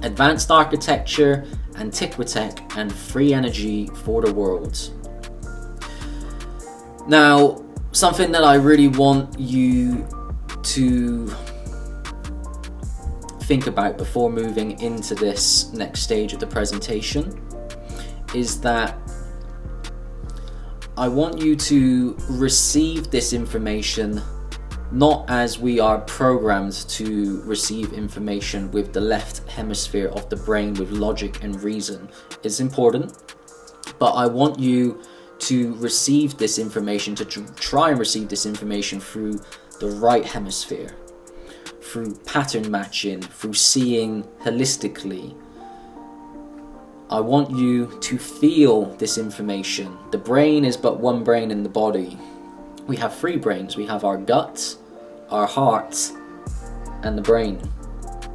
advanced architecture, Antiquitech, and free energy for the world. Now, something that I really want you to think about before moving into this next stage of the presentation is that I want you to receive this information not as we are programmed to receive information with the left hemisphere of the brain with logic and reason. It's important, but I want you to receive this information, to try and receive this information through the right hemisphere, through pattern matching, through seeing holistically. I want you to feel this information. The brain is but one brain in the body. We have three brains. We have our gut, our heart, and the brain.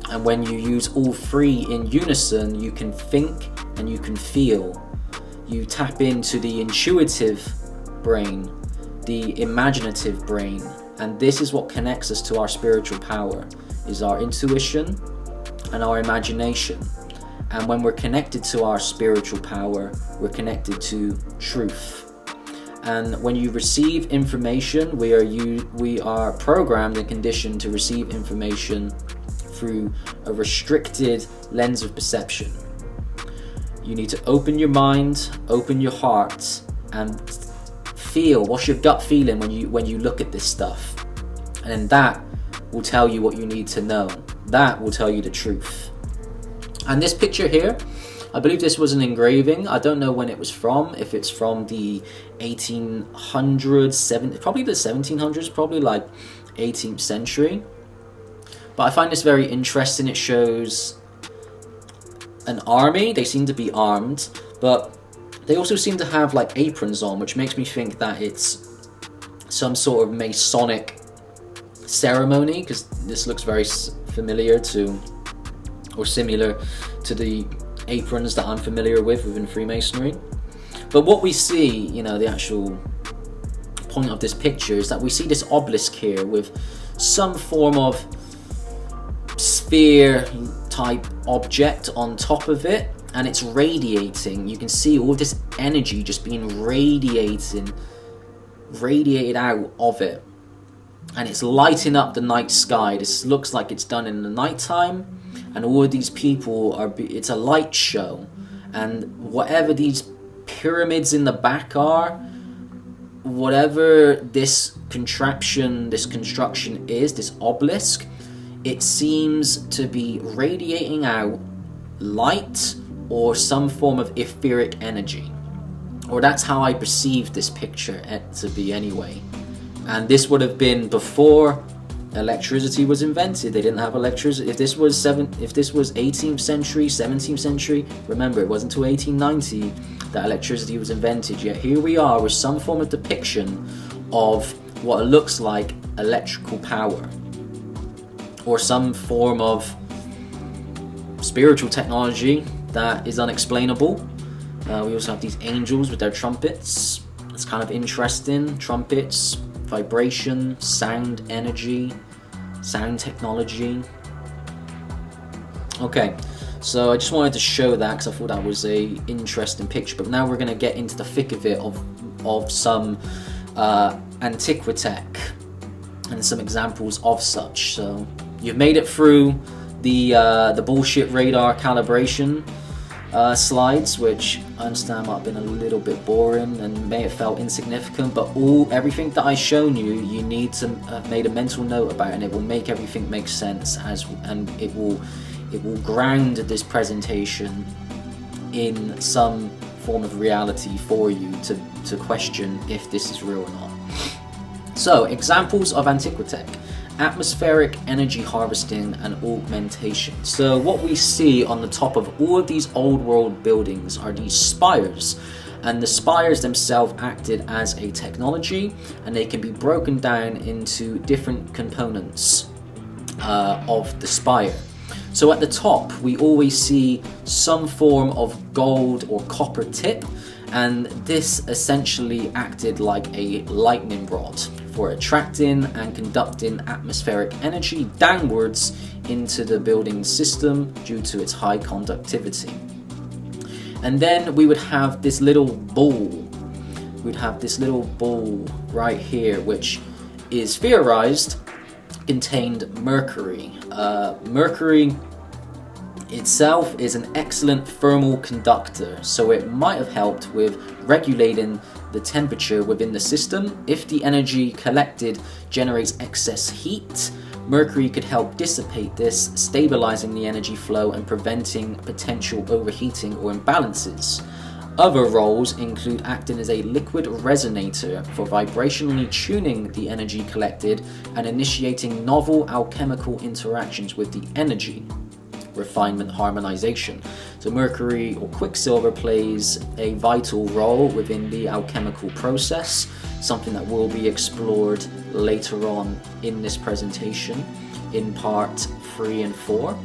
And when you use all three in unison, you can think and you can feel. You tap into the intuitive brain, the imaginative brain, and this is what connects us to our spiritual power, is our intuition and our imagination. And when we're connected to our spiritual power, we're connected to truth. And when you receive information, we are programmed and conditioned to receive information through a restricted lens of perception. You need to open your mind, open your heart, and feel. What's your gut feeling when you look at this stuff? And then that will tell you what you need to know. That will tell you the truth. And this picture here, I believe this was an engraving. I don't know when it was from, if it's from the 1800s, probably the 1700s, probably like 18th century. But I find this very interesting. It shows an army. They seem to be armed, but they also seem to have like aprons on, which makes me think that it's some sort of Masonic ceremony, because this looks very familiar to, or similar to, the aprons that I'm familiar with within Freemasonry. But what we see, the actual point of this picture is that we see this obelisk here with some form of sphere type object on top of it, and it's radiating. You can see all this energy just being radiated out of it, and it's lighting up the night sky. This looks like it's done in the nighttime, and all of these people it's a light show, and whatever these pyramids in the back are, whatever this construction is, this obelisk, it seems to be radiating out light or some form of etheric energy, or that's how I perceive this picture to be anyway. And this would have been before electricity was invented. They didn't have electricity. If this was 18th century, 17th century, remember, it wasn't until 1890 that electricity was invented. Yet here we are with some form of depiction of what looks like electrical power, or some form of spiritual technology that is unexplainable. We also have these angels with their trumpets. It's kind of interesting. Trumpets, vibration, sound energy, sound technology. Okay, so I just wanted to show that because I thought that was a interesting picture. But now we're going to get into the thick of it of some Antiquitech and some examples of such. So you've made it through the bullshit radar calibration slides, which I understand might have been a little bit boring and may have felt insignificant, but everything that I've shown you, you need to have made a mental note about, and it will make everything make sense, and it will ground this presentation in some form of reality for you to question if this is real or not. So, examples of Antiquitech: atmospheric energy harvesting and augmentation. So what we see on the top of all of these old world buildings are these spires, and the spires themselves acted as a technology, and they can be broken down into different components of the spire. So at the top we always see some form of gold or copper tip, and this essentially acted like a lightning rod for attracting and conducting atmospheric energy downwards into the building system due to its high conductivity. And then we would have this little ball. We'd have this little ball right here, which is theorized contained mercury. Mercury itself is an excellent thermal conductor, so it might have helped with regulating the temperature within the system. If the energy collected generates excess heat, mercury could help dissipate this, stabilizing the energy flow and preventing potential overheating or imbalances. Other roles include acting as a liquid resonator for vibrationally tuning the energy collected and initiating novel alchemical interactions with the energy. Refinement harmonization. So mercury or quicksilver plays a vital role within the alchemical process, something that will be explored later on in this presentation in part 3 and 4.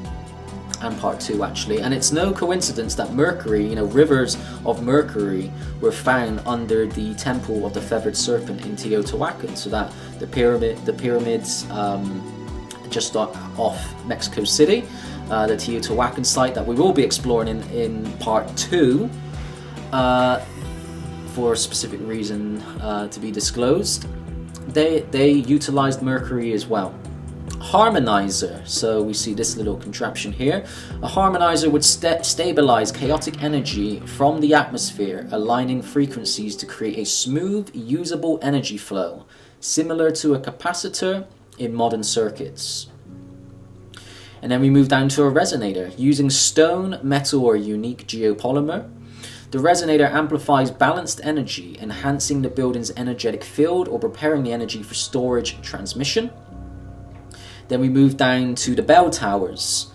And part 2 actually, and it's no coincidence that mercury, rivers of mercury were found under the temple of the feathered serpent in Teotihuacan, so that the pyramids just off Mexico City, the Teotihuacan site that we will be exploring in part 2 for a specific reason to be disclosed. They utilized mercury as well. Harmonizer, so we see this little contraption here. A harmonizer would stabilize chaotic energy from the atmosphere, aligning frequencies to create a smooth, usable energy flow, similar to a capacitor in modern circuits. And then we move down to a resonator. Using stone, metal, or unique geopolymer, the resonator amplifies balanced energy, enhancing the building's energetic field or preparing the energy for storage and transmission. Then we move down to the bell towers.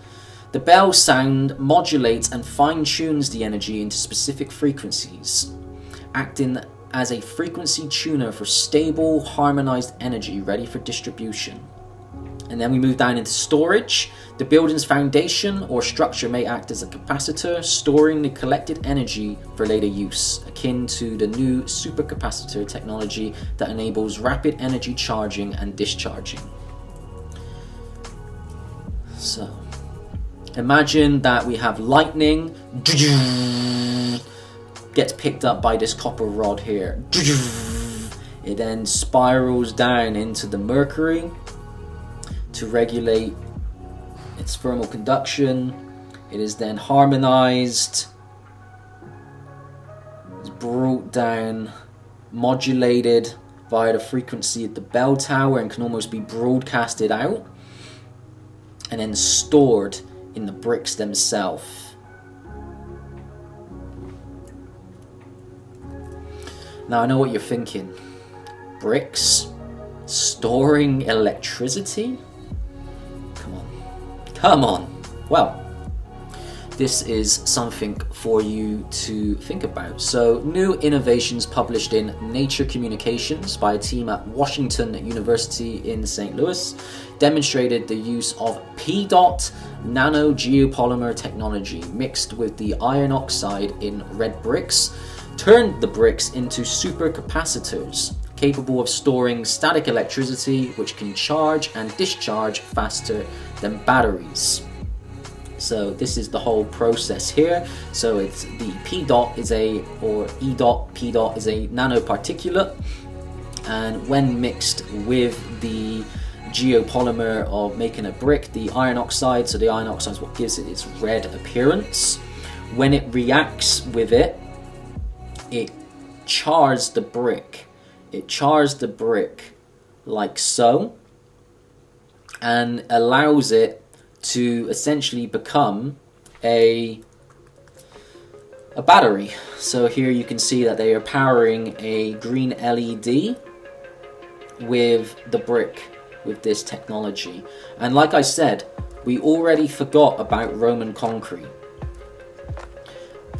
The bell sound modulates and fine-tunes the energy into specific frequencies, acting as a frequency tuner for stable, harmonized energy ready for distribution. And then we move down into storage. The building's foundation or structure may act as a capacitor, storing the collected energy for later use, akin to the new supercapacitor technology that enables rapid energy charging and discharging. So, imagine that we have lightning, gets picked up by this copper rod here. It then spirals down into the mercury to regulate its thermal conduction. It is then harmonized, it's brought down, modulated via the frequency at the bell tower and can almost be broadcasted out, and then stored in the bricks themselves. Now I know what you're thinking. Bricks? Storing electricity? Come on. Well, this is something for you to think about. So, new innovations published in Nature Communications by a team at Washington University in St. Louis demonstrated the use of P-dot nanogeopolymer technology mixed with the iron oxide in red bricks, turned the bricks into supercapacitors capable of storing static electricity, which can charge and discharge faster than batteries. So this is the whole process here. So it's the P-dot is P-dot is a nanoparticulate, and when mixed with the geopolymer of making a brick, the iron oxide, so the iron oxide is what gives it its red appearance. When it reacts with it, it chars the brick. It chars the brick like so, and allows it to essentially become a battery. So here you can see that they are powering a green LED with the brick with this technology. And like I said, we already forgot about Roman concrete.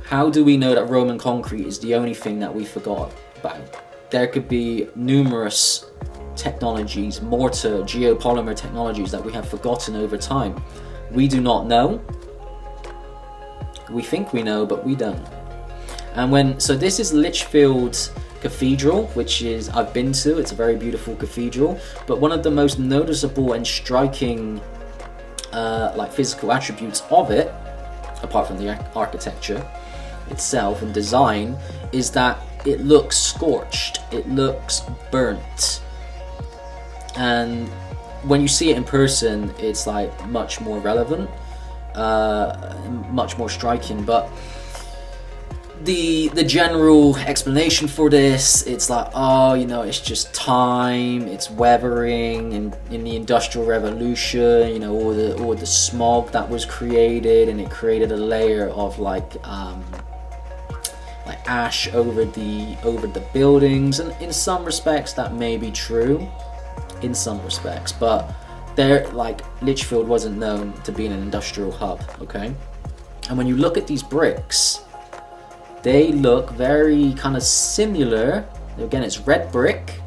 How do we know that Roman concrete is the only thing that we forgot about? There could be numerous technologies, mortar, geopolymer technologies that we have forgotten over time. We do not know. We think we know, but we don't. And so this is Litchfield cathedral, which is I've been to. It's a very beautiful cathedral, but one of the most noticeable and striking like physical attributes of it, apart from the architecture itself and design, is that it looks scorched, it looks burnt, and when you see it in person, it's like much more relevant, much more striking. But the general explanation for this, it's like, oh, you know, it's just time, it's weathering, and in the Industrial Revolution, you know, all the smog that was created, and it created a layer of like ash over the buildings, and in some respects that may be true, in some respects, but there, like, Lichfield wasn't known to be an industrial hub, okay? And when you look at these bricks, they look very kind of similar. Again, it's red brick,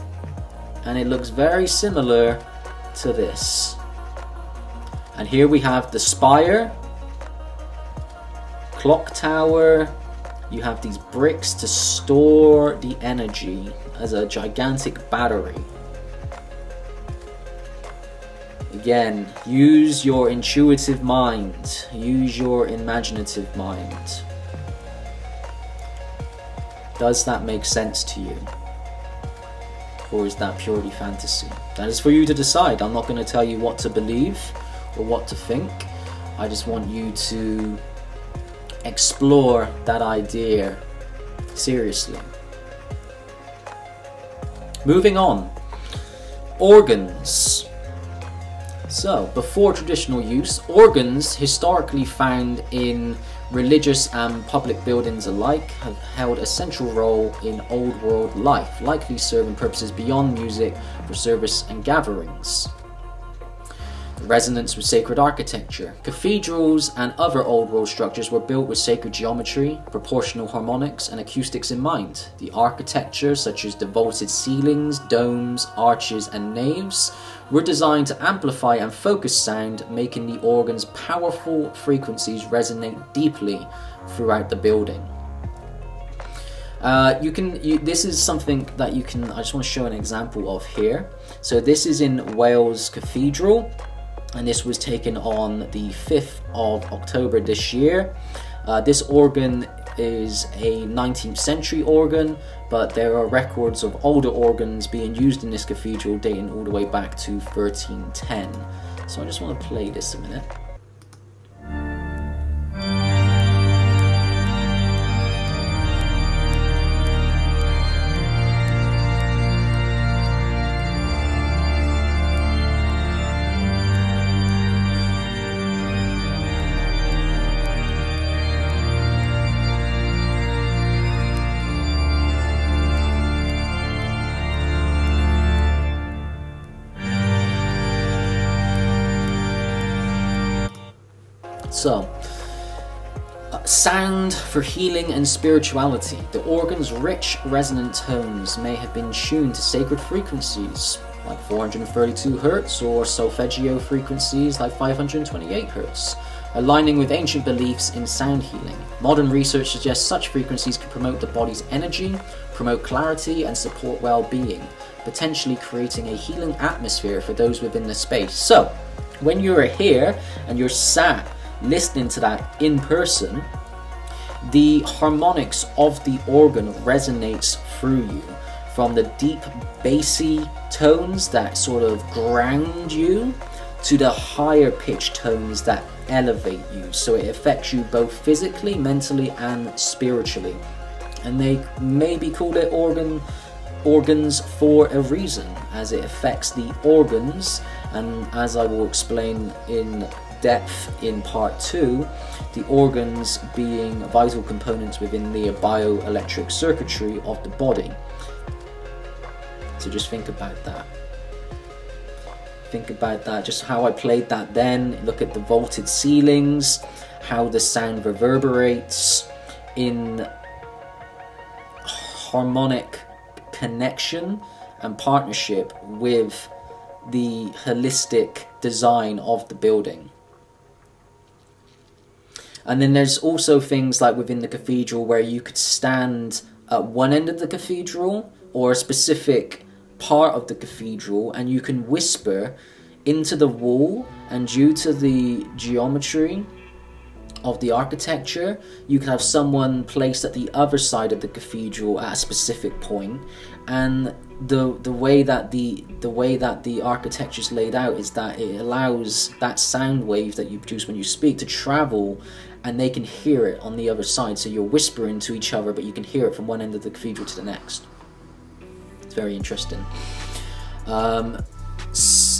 and it looks very similar to this. And here we have the spire, clock tower. You have these bricks to store the energy as a gigantic battery. Again, use your intuitive mind, use your imaginative mind. Does that make sense to you? Or is that purely fantasy? That is for you to decide. I'm not going to tell you what to believe or what to think. I just want you to explore that idea seriously. Moving on. Organs. So, before traditional use, organs historically found in religious and public buildings alike have held a central role in Old World life, likely serving purposes beyond music for service and gatherings. Resonance with sacred architecture. Cathedrals and other Old World structures were built with sacred geometry, proportional harmonics, and acoustics in mind. The architecture, such as the vaulted ceilings, domes, arches, and naves, were designed to amplify and focus sound, making the organ's powerful frequencies resonate deeply throughout the building. This is something that you can, I just want to show an example of here. So this is in Wales Cathedral, and this was taken on the 5th of October this year. This organ is a 19th century organ, but there are records of older organs being used in this cathedral dating all the way back to 1310. So I just want to play this a minute. So, sound for healing and spirituality. The organ's rich resonant tones may have been tuned to sacred frequencies like 432 Hz or solfeggio frequencies like 528 Hz, aligning with ancient beliefs in sound healing. Modern research suggests such frequencies can promote the body's energy, promote clarity, and support well-being, potentially creating a healing atmosphere for those within the space. So, when you're here and you're sat listening to that in person, the harmonics of the organ resonates through you, from the deep bassy tones that sort of ground you to the higher pitched tones that elevate you. So it affects you both physically, mentally, and spiritually. And they maybe called it organs for a reason, as it affects the organs, and as I will explain in depth in part 2, the organs being vital components within the bioelectric circuitry of the body. So just think about that. Think about that, just how I played that then. Look at the vaulted ceilings, how the sound reverberates in harmonic connection and partnership with the holistic design of the building. And then there's also things like within the cathedral where you could stand at one end of the cathedral or a specific part of the cathedral, and you can whisper into the wall, and due to the geometry of the architecture, you can have someone placed at the other side of the cathedral at a specific point. And the way that the architecture is laid out is that it allows that sound wave that you produce when you speak to travel, and they can hear it on the other side. So you're whispering to each other, but you can hear it from one end of the cathedral to the next. It's very interesting.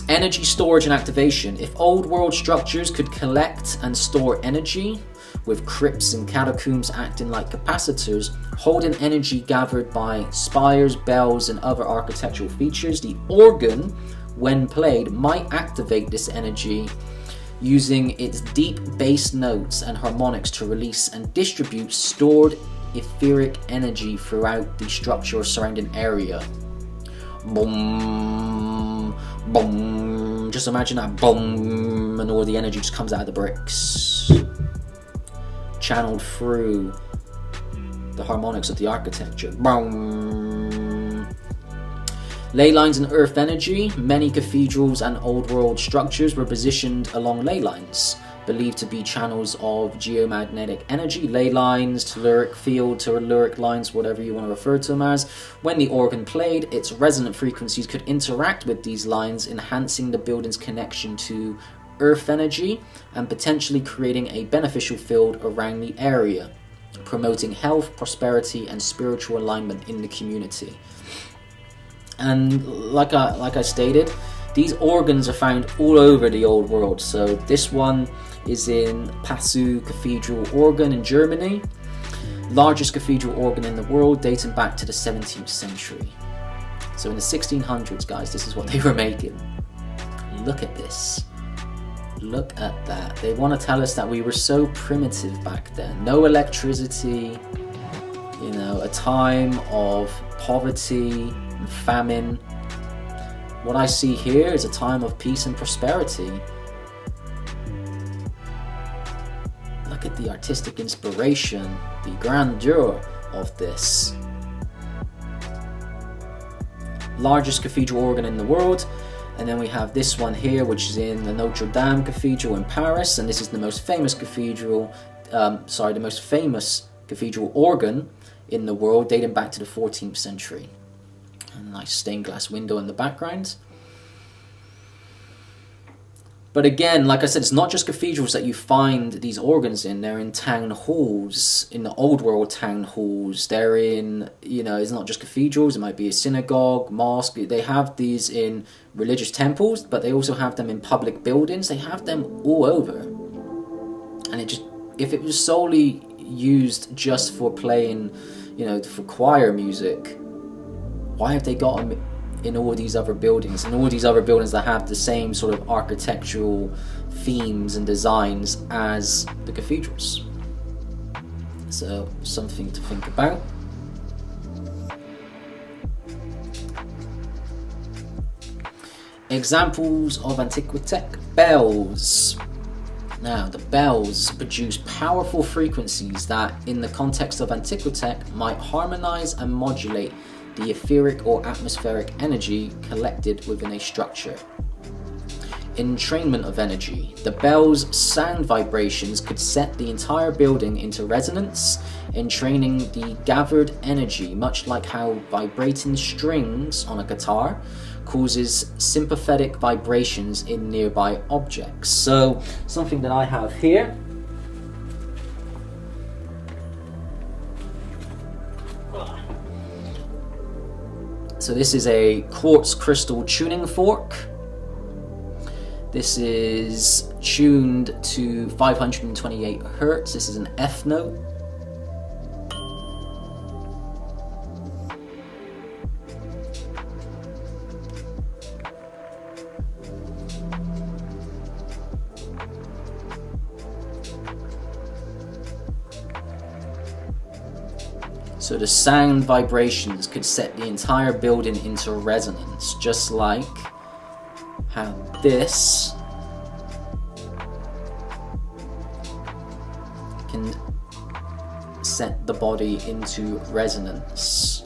Energy storage and activation. If old world structures could collect and store energy, with crypts and catacombs acting like capacitors, holding energy gathered by spires, bells, and other architectural features, the organ, when played, might activate this energy using its deep bass notes and harmonics to release and distribute stored etheric energy throughout the structure or surrounding area. Boom, boom. Just imagine that boom, and all the energy just comes out of the bricks, channeled through the harmonics of the architecture. Boom. Ley lines and earth energy. Many cathedrals and old world structures were positioned along ley lines, believed to be channels of geomagnetic energy. Ley lines, telluric field, telluric lines, whatever you want to refer to them as. When the organ played, its resonant frequencies could interact with these lines, enhancing the building's connection to earth energy and potentially creating a beneficial field around the area, promoting health, prosperity, and spiritual alignment in the community. And like I stated, these organs are found all over the old world. So this one is in Passau Cathedral organ in Germany, largest cathedral organ in the world, dating back to the 17th century. So in the 1600s, guys, this is what they were making. Look at this. Look at that. They want to tell us that we were so primitive back then. No electricity, you know, a time of poverty and famine. What I see here is a time of peace and prosperity. Look at the artistic inspiration, the grandeur of this. Largest cathedral organ in the world. And then we have this one here, which is in the Notre Dame Cathedral in Paris, and this is the most famous cathedral, the most famous cathedral organ in the world, dating back to the 14th century. And a nice stained glass window in the background. But again, like I said, it's not just cathedrals that you find these organs in. They're in town halls, in the old world town halls. They're in, you know, it's not just cathedrals. It might be a synagogue, mosque. They have these in religious temples, but they also have them in public buildings. They have them all over. And it just, if it was solely used just for playing, you know, for choir music, why have they got them in all these other buildings, and all these other buildings that have the same sort of architectural themes and designs as the cathedrals? So, something to think about. Examples of Antiquitech bells. Now, the bells produce powerful frequencies that, in the context of Antiquitech, might harmonize and modulate the etheric or atmospheric energy collected within a structure. Entrainment of energy. The bell's sound vibrations could set the entire building into resonance, entraining the gathered energy, much like how vibrating strings on a guitar causes sympathetic vibrations in nearby objects. So, something that I have here. So this is a quartz crystal tuning fork. This is tuned to 528 Hertz. This is an F note. So the sound vibrations could set the entire building into resonance, just like how this set the body into resonance.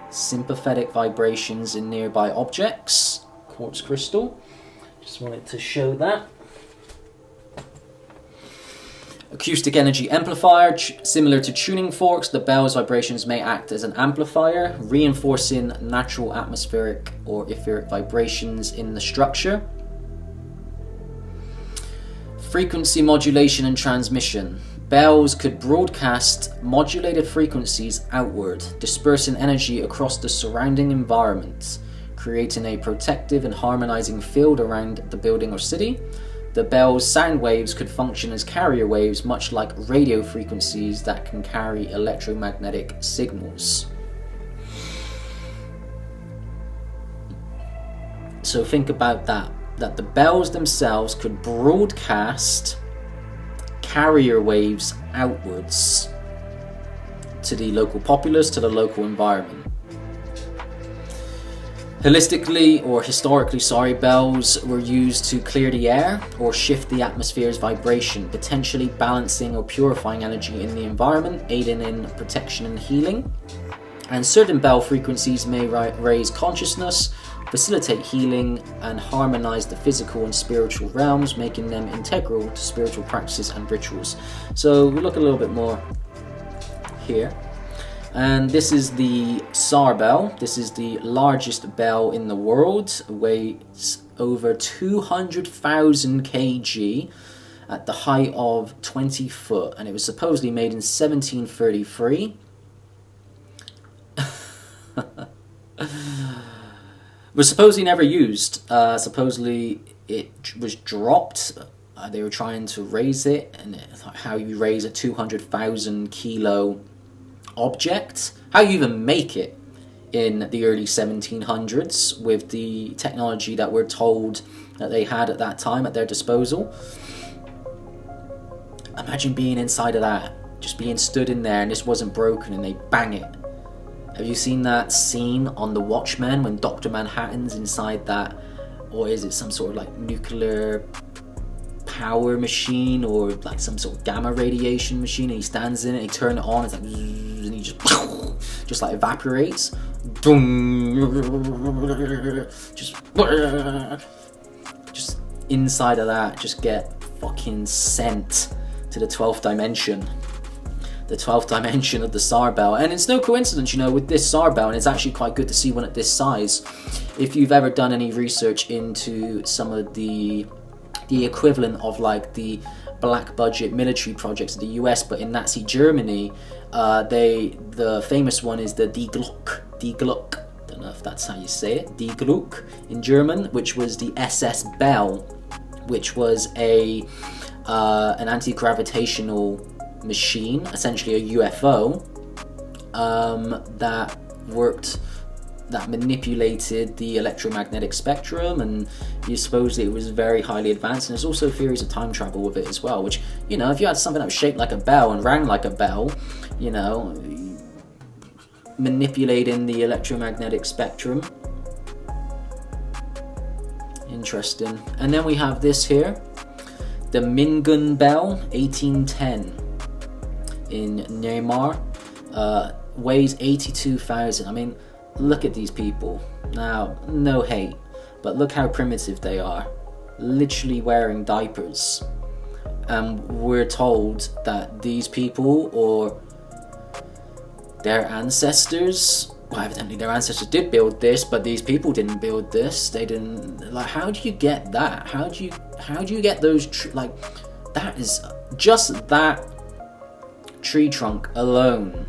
Sympathetic vibrations in nearby objects. Quartz crystal. Just wanted to show that. Acoustic energy amplifier. Similar to tuning forks, the bell's vibrations may act as an amplifier, reinforcing natural atmospheric or etheric vibrations in the structure. Frequency modulation and transmission. Bells could broadcast modulated frequencies outward, dispersing energy across the surrounding environment, creating a protective and harmonizing field around the building or city. The bell's sound waves could function as carrier waves, much like radio frequencies that can carry electromagnetic signals. So think about that the bells themselves could broadcast carrier waves outwards to the local populace, to the local environment. Historically, bells were used to clear the air or shift the atmosphere's vibration, potentially balancing or purifying energy in the environment, aiding in protection and healing. And certain bell frequencies may raise consciousness, facilitate healing, and harmonize the physical and spiritual realms, making them integral to spiritual practices and rituals. So we look a little bit more here. And this is the SAR bell. This is the largest bell in the world. It weighs over 200,000 kg at the height of 20 foot. And it was supposedly made in 1733. Was supposedly never used. Supposedly it was dropped. They were trying to raise it, and how you raise a 200,000 kilo object, how you even make it in the early 1700s with the technology that we're told that they had at that time at their disposal. Imagine being inside of that, just being stood in there, and this wasn't broken, and they bang it. Have you seen that scene on The Watchmen when Dr. Manhattan's inside that, or is it some sort of like nuclear power machine or like some sort of gamma radiation machine, and he stands in it, and he turns it on, it's like, and he just like evaporates. Just inside of that, just get fucking sent to the 12th dimension. The 12th dimension of the SAR bell. And it's no coincidence, with this SAR bell, and it's actually quite good to see one at this size. If you've ever done any research into some of the equivalent of like the black budget military projects in the US, but in Nazi Germany, the famous one is the Die Glock. Don't know if that's how you say it. Die Glock in German, which was the SS Bell, which was an anti-gravitational machine, essentially a UFO, that manipulated the electromagnetic spectrum, and supposedly it was very highly advanced. And there's also theories of time travel with it as well, which, if you had something that was shaped like a bell and rang like a bell, manipulating the electromagnetic spectrum. Interesting. And then we have this here, the Mingun Bell, 1810. In Neymar, weighs 82,000. I mean, look at these people. Now, no hate, but look how primitive they are. Literally wearing diapers. And we're told that these people, or their ancestors, well, evidently their ancestors did build this, but these people didn't build this. They didn't, like, how do you get that? How do you get those, that is, just that tree trunk alone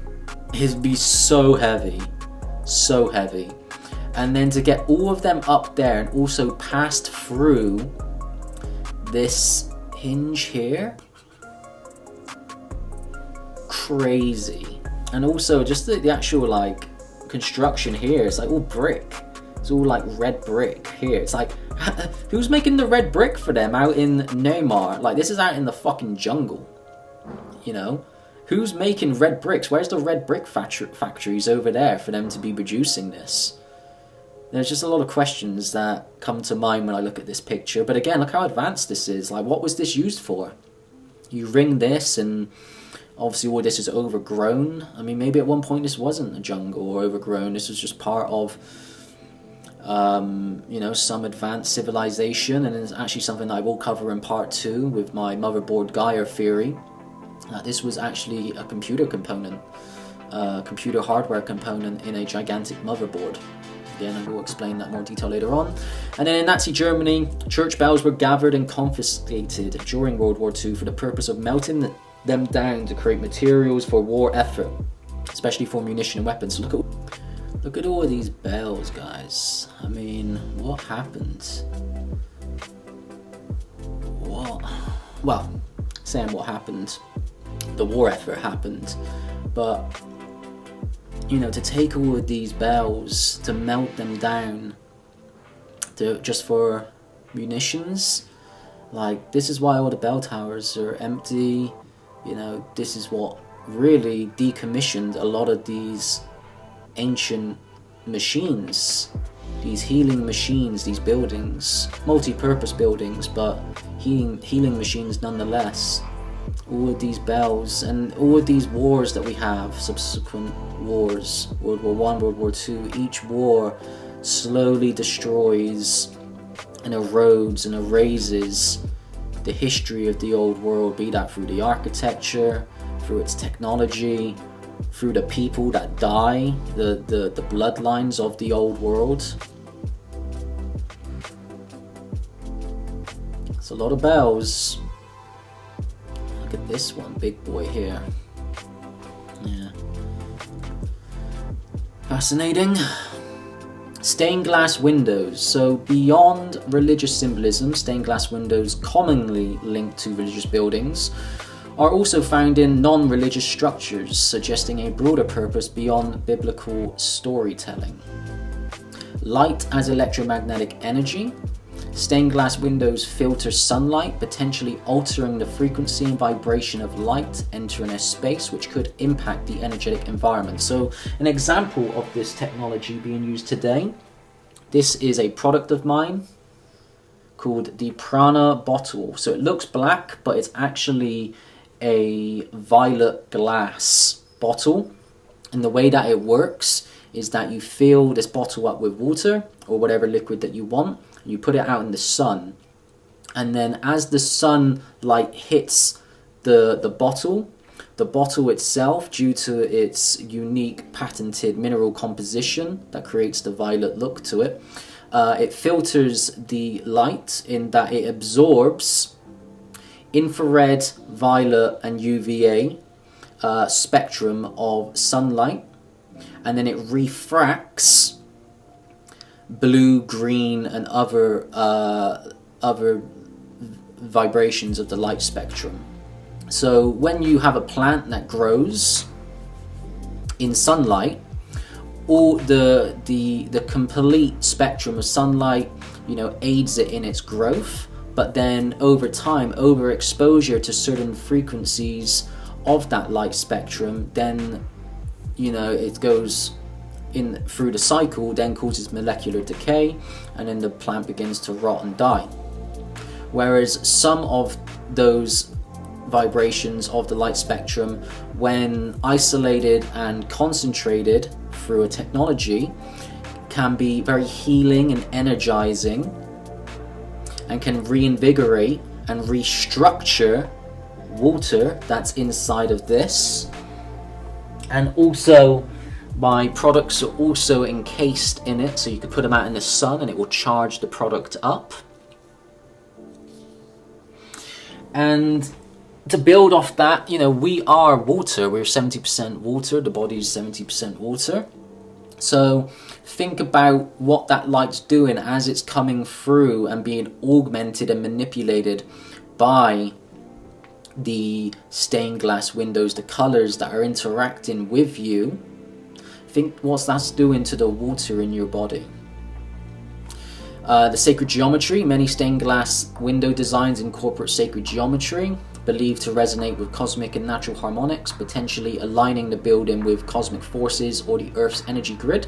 it'd be so heavy, and then to get all of them up there and also passed through this hinge here, crazy. And also just the actual like construction here, it's like all brick, it's all like red brick here. It's like, who's making the red brick for them out in Neymar? Like, this is out in the fucking jungle, Who's making red bricks? Where's the red brick factories over there for them to be producing this? There's just a lot of questions that come to mind when I look at this picture. But again, look how advanced this is. Like, what was this used for? You ring this and Obviously all this is overgrown. I mean, maybe at one point this wasn't a jungle or overgrown. This was just part of you know, some advanced civilization, and it's actually something that I will cover in part 2 with my motherboard Gaia theory. This was actually a computer component, computer hardware component in a gigantic motherboard. Again, I will explain that more detail later on. And then in Nazi Germany, church bells were gathered and confiscated during World War II for the purpose of melting them down to create materials for war effort, especially for munition and weapons. Look at all of these bells, guys. I mean, what happened? What? Well, saying what happened, the war effort happened, but you know, to take all of these bells, to melt them down to just for munitions, like, this is why all the bell towers are empty. You know, this is what really decommissioned a lot of these ancient machines, these healing machines, these buildings, multi-purpose buildings, but healing machines nonetheless. All of these bells and all of these wars that we have, subsequent wars, World War I, World War II, each war slowly destroys and erodes and erases the history of the old world, be that through the architecture, through its technology, through the people that die, the bloodlines of the old world. It's a lot of bells. Look at this one, big boy here. Yeah. Fascinating. Stained glass windows. So beyond religious symbolism, stained glass windows, commonly linked to religious buildings, are also found in non-religious structures, suggesting a broader purpose beyond biblical storytelling. Light as electromagnetic energy. Stained glass windows filter sunlight, potentially altering the frequency and vibration of light entering a space, which could impact the energetic environment. So an example of this technology being used today, this is a product of mine called the Prana bottle. So it looks black, but it's actually a violet glass bottle, and the way that it works is that you fill this bottle up with water or whatever liquid that you want, and you put it out in the sun, and then as the sunlight hits the bottle itself, due to its unique patented mineral composition that creates the violet look to it, it filters the light in that it absorbs infrared, violet and UVA spectrum of sunlight, and then it refracts blue, green and other vibrations of the light spectrum. So when you have a plant that grows in sunlight, all the complete spectrum of sunlight, you know, aids it in its growth. But then over time, overexposure to certain frequencies of that light spectrum, then, you know, it goes in through the cycle, then causes molecular decay, and then the plant begins to rot and die. Whereas some of those vibrations of the light spectrum, when isolated and concentrated through a technology, can be very healing and energizing, and can reinvigorate and restructure water that's inside of this. And also my products are also encased in it, so you can put them out in the sun and it will charge the product up. And to build off that, you know, we are water, we're 70% water, the body is 70% water. So think about what that light's doing as it's coming through and being augmented and manipulated by the stained glass windows, the colors that are interacting with you. Think what that's doing to the water in your body. The sacred geometry. Many stained glass window designs incorporate sacred geometry, believed to resonate with cosmic and natural harmonics, potentially aligning the building with cosmic forces or the Earth's energy grid.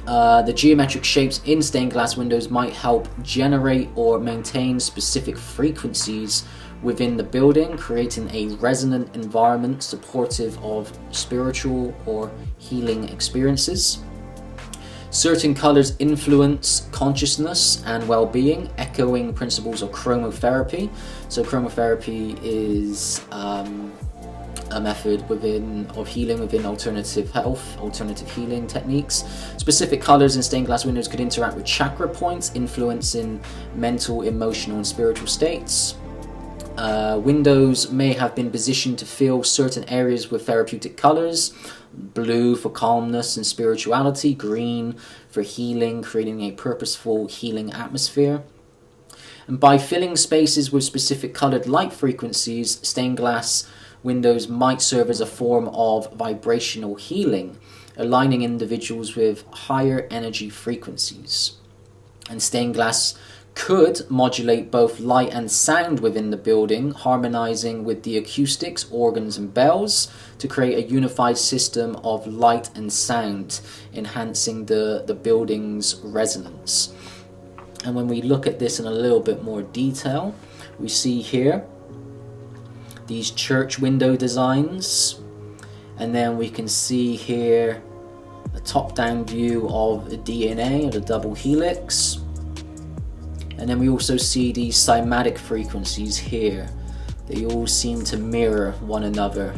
The geometric shapes in stained glass windows might help generate or maintain specific frequencies within the building, creating a resonant environment supportive of spiritual or healing experiences. Certain colors influence consciousness and well-being, echoing principles of chromotherapy. So chromotherapy is a method of healing within alternative healing techniques. Specific colors in stained glass windows could interact with chakra points, influencing mental, emotional, and spiritual states. Windows may have been positioned to fill certain areas with therapeutic colors. Blue for calmness and spirituality, green for healing, creating a purposeful healing atmosphere. And by filling spaces with specific colored light frequencies, stained glass windows might serve as a form of vibrational healing, aligning individuals with higher energy frequencies. And stained glass could modulate both light and sound within the building, harmonizing with the acoustics, organs, and bells to create a unified system of light and sound, enhancing the building's resonance. And when we look at this in a little bit more detail, we see here these church window designs, and then we can see here a top-down view of the DNA, or the double helix. And then we also see these cymatic frequencies here. They all seem to mirror one another.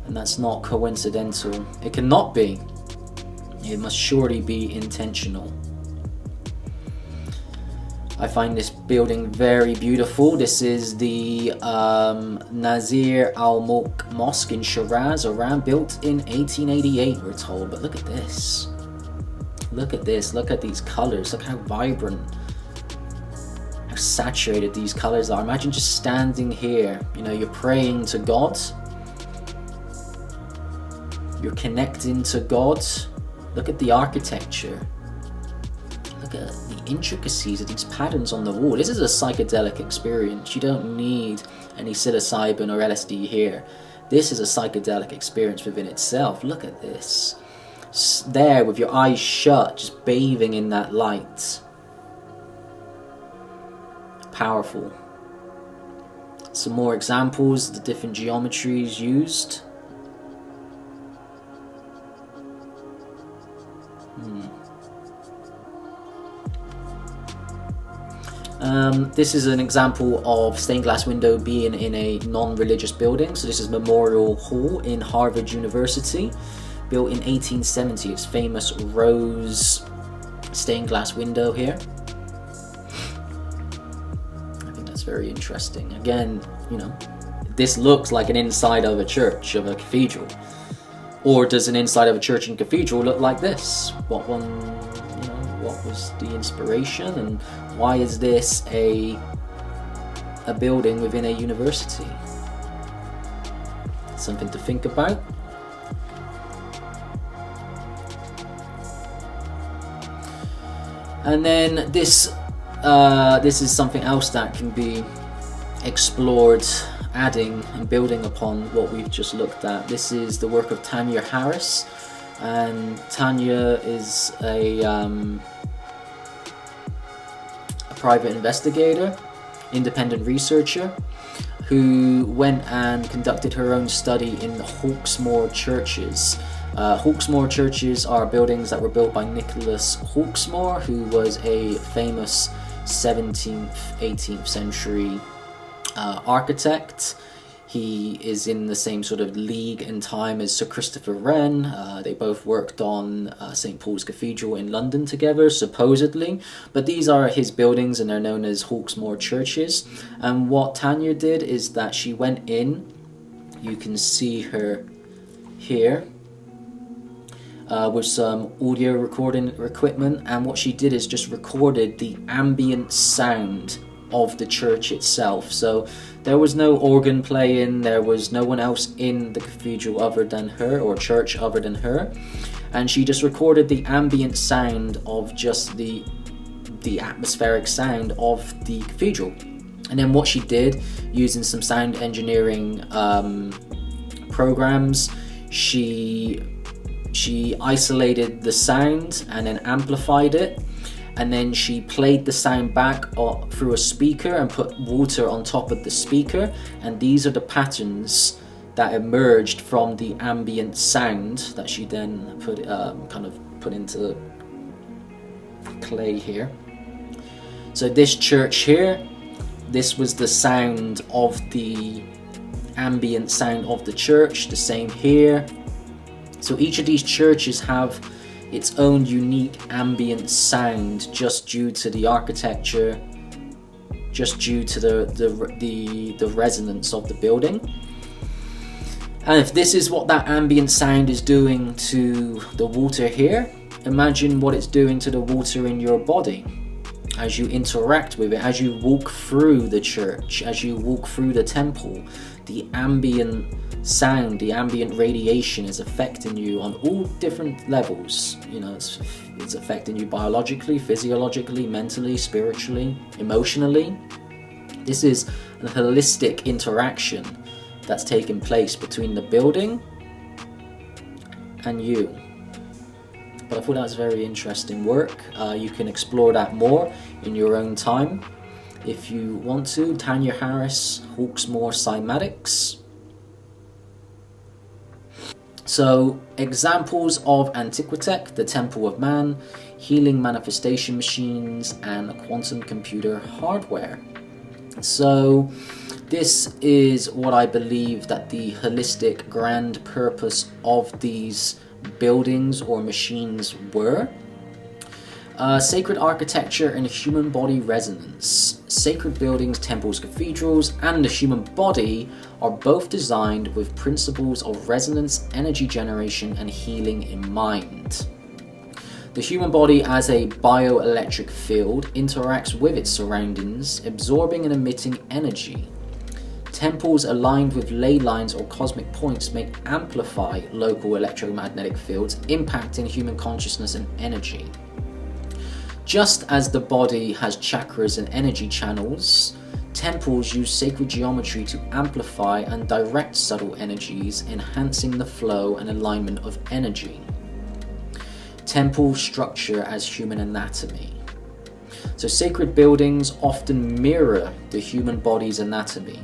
And that's not coincidental. It cannot be. It must surely be intentional. I find this building very beautiful. This is the Nasir al-Mulk Mosque in Shiraz, Iran, built in 1888, we're told. But look at this. Look at this. Look at these colors. Look how vibrant, how saturated these colors are. Imagine just standing here. You know, you're praying to God. You're connecting to God. Look at the architecture. Look at the intricacies of these patterns on the wall. This is a psychedelic experience. You don't need any psilocybin or LSD here. This is a psychedelic experience within itself. Look at this. There with your eyes shut, just bathing in that light. Powerful. Some more examples of the different geometries used. This is an example of stained glass window being in a non-religious building. So this is Memorial Hall in Harvard University, built in 1870. It's famous rose stained glass window here. I think that's very interesting. Again, you know, this looks like an inside of a church, of a cathedral. Or does an inside of a church and cathedral look like this? What was the inspiration, and why is this a building within a university? Something to think about. And then this is something else that can be explored, adding and building upon what we've just looked at. This is the work of Tanya Harris, and Tanya is a private investigator, independent researcher, who went and conducted her own study in the Hawksmoor churches. Hawksmoor churches are buildings that were built by Nicholas Hawksmoor, who was a famous 17th, 18th century architect. He is in the same sort of league and time as Sir Christopher Wren. They both worked on St. Paul's Cathedral in London together, supposedly. But these are his buildings, and they're known as Hawksmoor churches. And what Tanya did is that she went in. You can see her here with some audio recording equipment. And what she did is just recorded the ambient sound of the church itself. So there was no organ playing, there was no one else in the cathedral other than her, or church other than her, and she just recorded the ambient sound of just the atmospheric sound of the cathedral. And then what she did, using some sound engineering programs, she She isolated the sound and then amplified it, and then she played the sound back through a speaker and put water on top of the speaker, and these are the patterns that emerged from the ambient sound that she then put into clay here. So this church here, this was the sound of the ambient sound of the church, the same here. So each of these churches have its own unique ambient sound, just due to the architecture, just due to the resonance of the building. And if this is what that ambient sound is doing to the water here, imagine what it's doing to the water in your body as you interact with it, as you walk through the church, as you walk through the temple. The ambient sound, the ambient radiation is affecting you on all different levels. You know, it's affecting you biologically, physiologically, mentally, spiritually, emotionally. This is a holistic interaction that's taking place between the building and you. But I thought that was very interesting work. You can explore that more in your own time if you want to. Tanya Harris, Hawksmoor Cymatics. So, examples of Antiquitech: the Temple of Man, healing manifestation machines, and quantum computer hardware. So, this is what I believe that the holistic grand purpose of these buildings or machines were. Sacred architecture and human body resonance. Sacred buildings, temples, cathedrals, and the human body are both designed with principles of resonance, energy generation, and healing in mind. The human body, as a bioelectric field, interacts with its surroundings, absorbing and emitting energy. Temples aligned with ley lines or cosmic points may amplify local electromagnetic fields, impacting human consciousness and energy. Just as the body has chakras and energy channels, temples use sacred geometry to amplify and direct subtle energies, enhancing the flow and alignment of energy. Temple structure as human anatomy. So sacred buildings often mirror the human body's anatomy,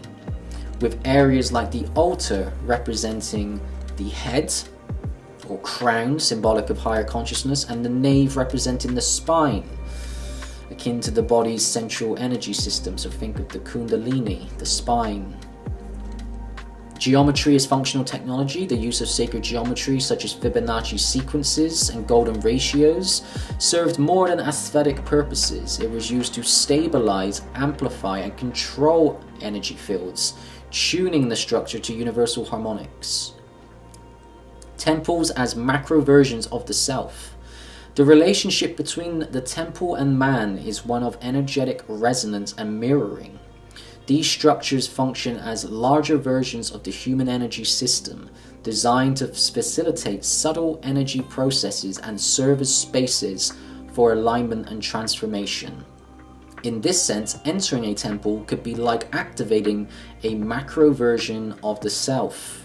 with areas like the altar representing the head or crown, symbolic of higher consciousness, and the nave representing the spine, akin to the body's central energy system. So think of the kundalini, the spine. Geometry is functional technology. The use of sacred geometry such as Fibonacci sequences and golden ratios served more than aesthetic purposes. It was used to stabilize, amplify, and control energy fields, tuning the structure to universal harmonics. Temples as macro versions of the self. The relationship between the temple and man is one of energetic resonance and mirroring. These structures function as larger versions of the human energy system, designed to facilitate subtle energy processes and serve as spaces for alignment and transformation. In this sense, entering a temple could be like activating a macro version of the self.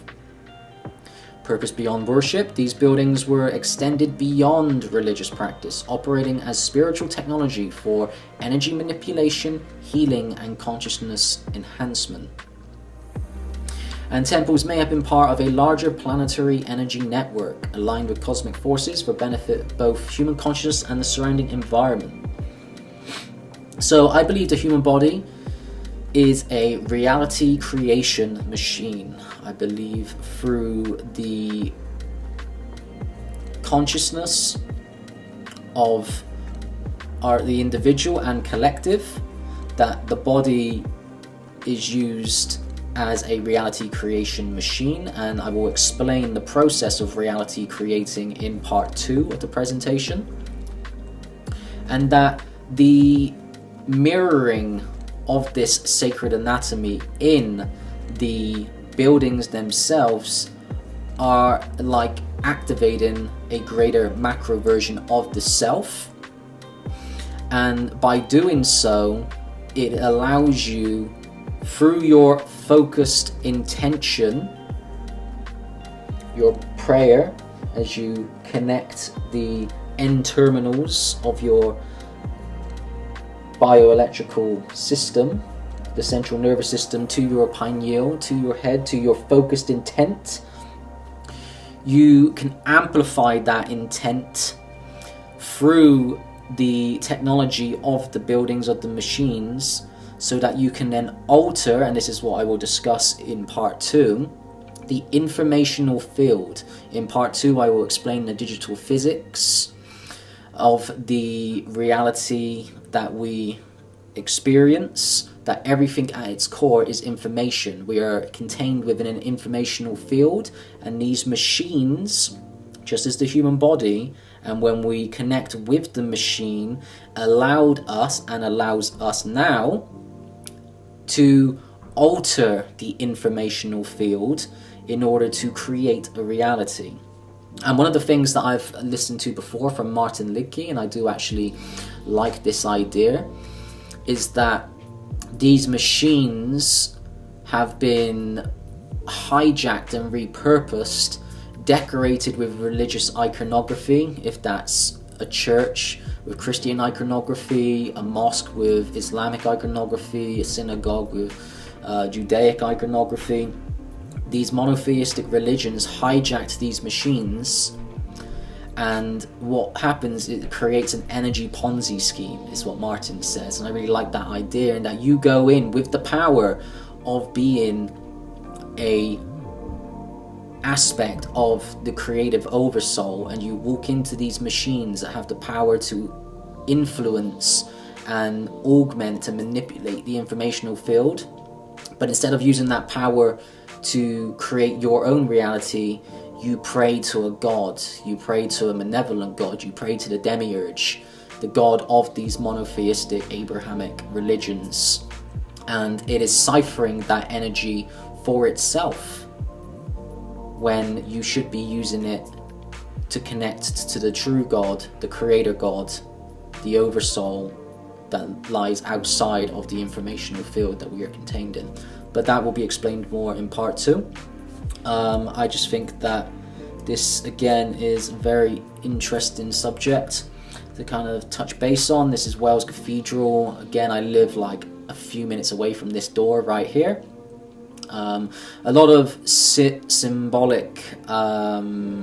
Purpose beyond worship. These buildings were extended beyond religious practice, operating as spiritual technology for energy manipulation, healing, and consciousness enhancement. And temples may have been part of a larger planetary energy network, aligned with cosmic forces for benefit of both human consciousness and the surrounding environment. So I believe the human body is a reality creation machine. I believe through the consciousness of the individual and collective, that the body is used as a reality creation machine, and I will explain the process of reality creating in part 2 of the presentation. And that the mirroring of this sacred anatomy in the buildings themselves are like activating a greater macro version of the self, and by doing so it allows you, through your focused intention, your prayer as you connect the end terminals of your bioelectrical system, the central nervous system, to your pineal, to your head, to your focused intent. You can amplify that intent through the technology of the buildings, of the machines, so that you can then alter, and this is what I will discuss in part 2, the informational field. In part 2 I will explain the digital physics of the reality that we experience, that everything at its core is information. We are contained within an informational field, and these machines, just as the human body, and when we connect with the machine, allowed us and allows us now to alter the informational field in order to create a reality. And one of the things that I've listened to before from Martin Liedtke, and I do actually like this idea, is that these machines have been hijacked and repurposed, decorated with religious iconography, if that's a church with Christian iconography, a mosque with Islamic iconography, a synagogue with Judaic iconography. These monotheistic religions hijacked these machines, and what happens, it creates an energy Ponzi scheme, is what Martin says. And I really like that idea, and that you go in with the power of being a aspect of the creative oversoul, and you walk into these machines that have the power to influence and augment and manipulate the informational field. But instead of using that power to create your own reality, you pray to a god, you pray to a malevolent god, you pray to the demiurge, the god of these monotheistic Abrahamic religions, and it is ciphering that energy for itself, when you should be using it to connect to the true God, the creator God, the oversoul that lies outside of the informational field that we are contained in. But that will be explained more in part 2. I just think that this again is a very interesting subject to kind of touch base on. This is Wells Cathedral. Again, I live like a few minutes away from this door right here. A lot of symbolic or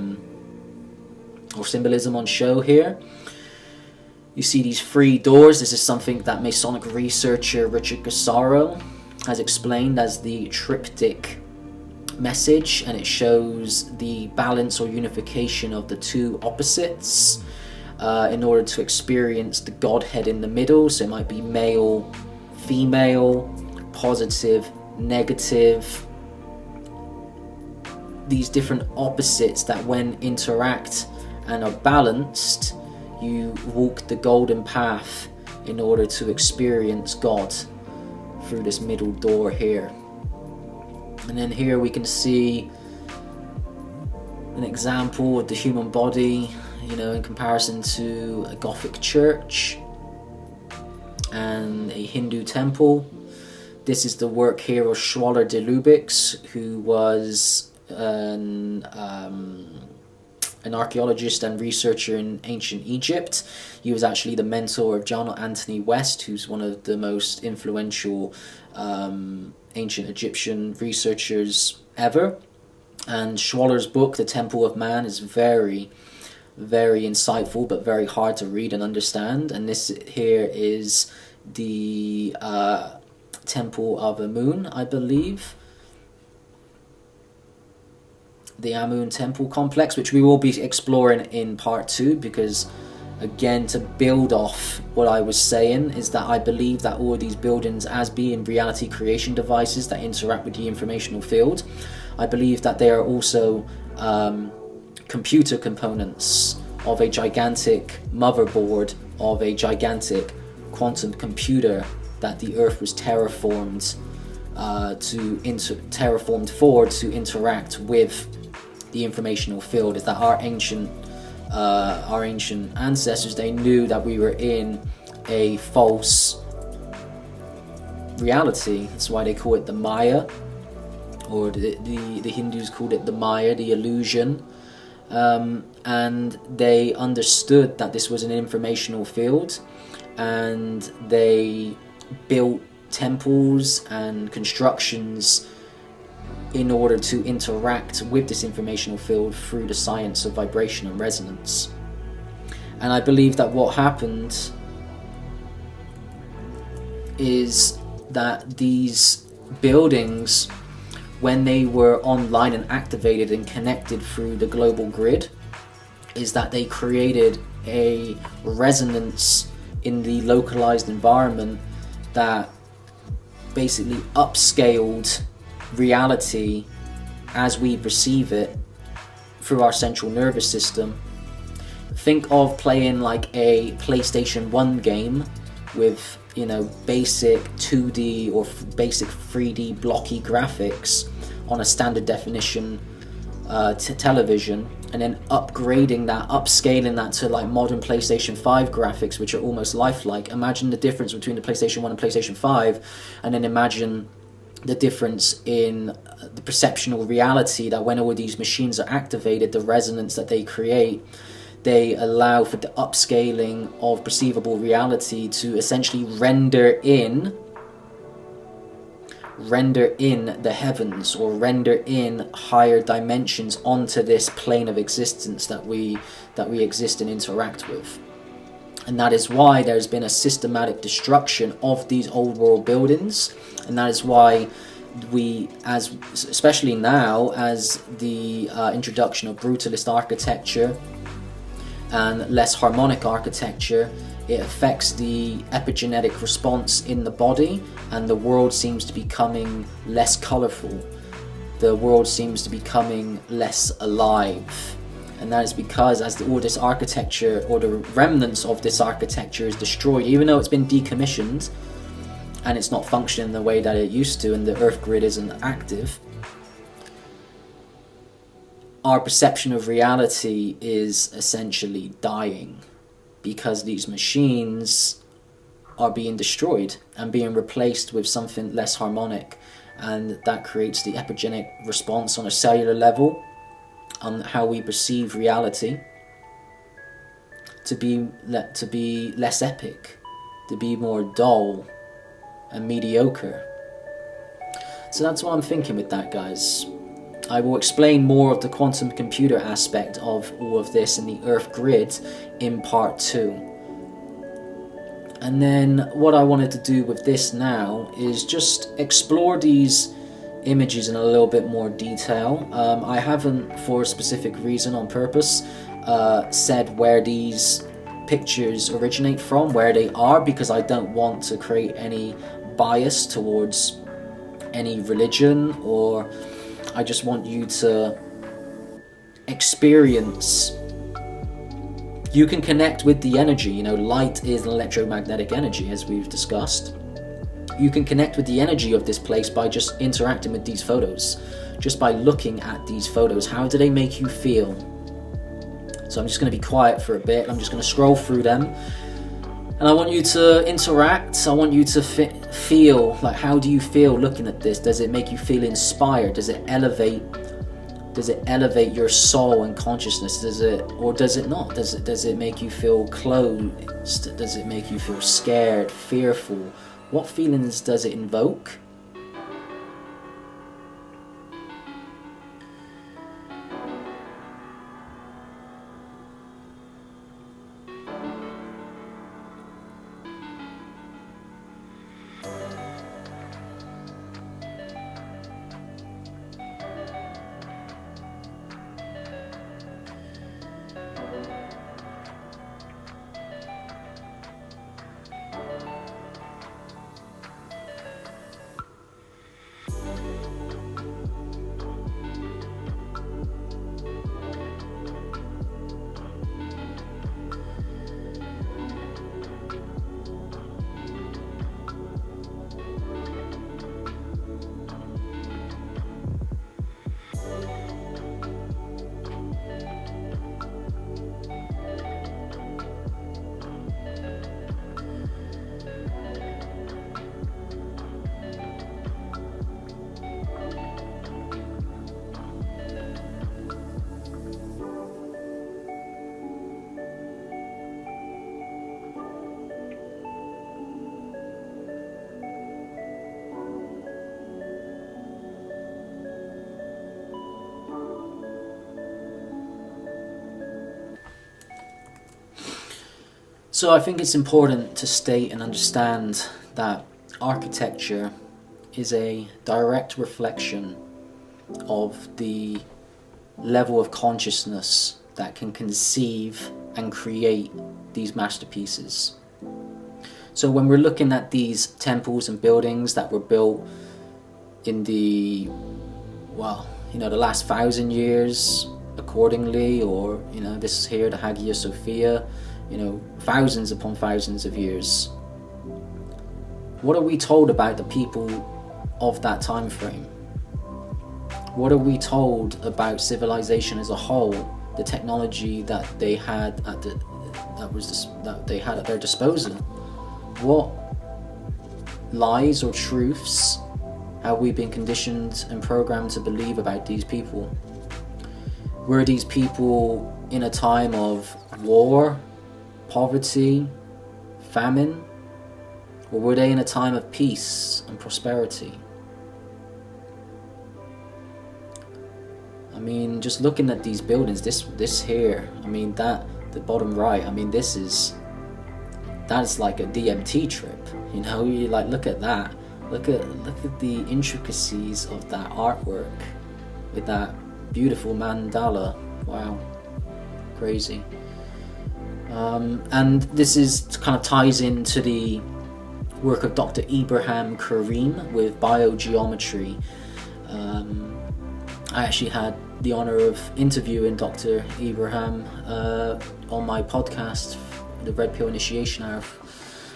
symbolism on show here. You see these 3 doors. This is something that Masonic researcher Richard Gassaro has explained as the triptych message, and it shows the balance or unification of the 2 opposites in order to experience the Godhead in the middle. So it might be male, female, positive, negative, these different opposites that when interact and are balanced, you walk the golden path in order to experience God through this middle door here. And then here we can see an example of the human body, you know, in comparison to a Gothic church and a Hindu temple. This is the work here of Schwaller de Lubix, who was an archaeologist and researcher in ancient Egypt. He was actually the mentor of John Anthony West, who's one of the most influential ancient Egyptian researchers ever. And Schwaller's book, The Temple of Man, is very, very insightful, but very hard to read and understand. And this here is the Temple of Amun, I believe. The Amun Temple Complex, which we will be exploring in part 2, because again, to build off what I was saying, is that I believe that all of these buildings, as being reality creation devices that interact with the informational field, I believe that they are also computer components of a gigantic motherboard of a gigantic quantum computer that the Earth was terraformed to interact with the informational field. Is that our ancient ancestors, they knew that we were in a false reality. That's why they call it the Maya, or the Hindus called it the Maya, the illusion. and they understood that this was an informational field, and they built temples and constructions in order to interact with this informational field through the science of vibration and resonance. And I believe that what happened is that these buildings, when they were online and activated and connected through the global grid, is that they created a resonance in the localized environment that basically upscaled reality as we perceive it through our central nervous system. Think of playing like a PlayStation 1 game with, you know, basic 2D or basic 3D blocky graphics on a standard definition television, and then upgrading that, upscaling that to like modern PlayStation 5 graphics, which are almost lifelike. Imagine the difference between the PlayStation 1 and PlayStation 5, and then imagine the difference in the perceptual reality that when all these machines are activated, the resonance that they create, they allow for the upscaling of perceivable reality to essentially render in the heavens, or render in higher dimensions onto this plane of existence that we exist and interact with. And that is why there's been a systematic destruction of these old world buildings, and that is why we, as especially now, as the introduction of brutalist architecture and less harmonic architecture, it affects the epigenetic response in the body, and the world seems to be becoming less colorful. The world seems to be becoming less alive. And that is because as all this architecture, or the remnants of this architecture, is destroyed, even though it's been decommissioned and it's not functioning the way that it used to, and the earth grid isn't active, our perception of reality is essentially dying, because these machines are being destroyed and being replaced with something less harmonic, and that creates the epigenetic response on a cellular level on how we perceive reality to be less epic, to be more dull and mediocre. So that's what I'm thinking with that, guys. I will explain more of the quantum computer aspect of all of this in the Earth grid in part 2. And then what I wanted to do with this now is just explore these images in a little bit more detail. I haven't, for a specific reason, on purpose, said where these pictures originate from, where they are, because I don't want to create any bias towards any religion, or I just want you to experience. You can connect with the energy. You know, light is an electromagnetic energy, as we've discussed. You can connect with the energy of this place by just interacting with these photos, just by looking at these photos. How do they make you feel? So I'm just going to be quiet for a bit. I'm just going to scroll through them, and I want you to interact. I want you to feel, like, how do you feel looking at this? Does it make you feel inspired? Does it elevate your soul and consciousness? Or does it not? Does it make you feel closed? Does it make you feel scared, fearful? What feelings does it invoke? So I think it's important to state and understand that architecture is a direct reflection of the level of consciousness that can conceive and create these masterpieces. So when we're looking at these temples and buildings that were built in the, well, the last 1,000 years accordingly, or this here, the Hagia Sophia, thousands upon thousands of years, what are we told about the people of that time frame? What are we told about civilization as a whole, the technology that they had at their disposal? What lies or truths have we been conditioned and programmed to believe about these people? Were these people in a time of war, poverty, famine, or were they in a time of peace and prosperity? I mean, just looking at these buildings, this here, the bottom right, that's like a DMT trip, you like, look at that, look at the intricacies of that artwork with that beautiful mandala. Wow, crazy. And this is kind of ties into the work of Dr. Ibrahim Karim with biogeometry. I actually had the honor of interviewing Dr. Ibrahim on my podcast, the Red Pill Initiation Hour,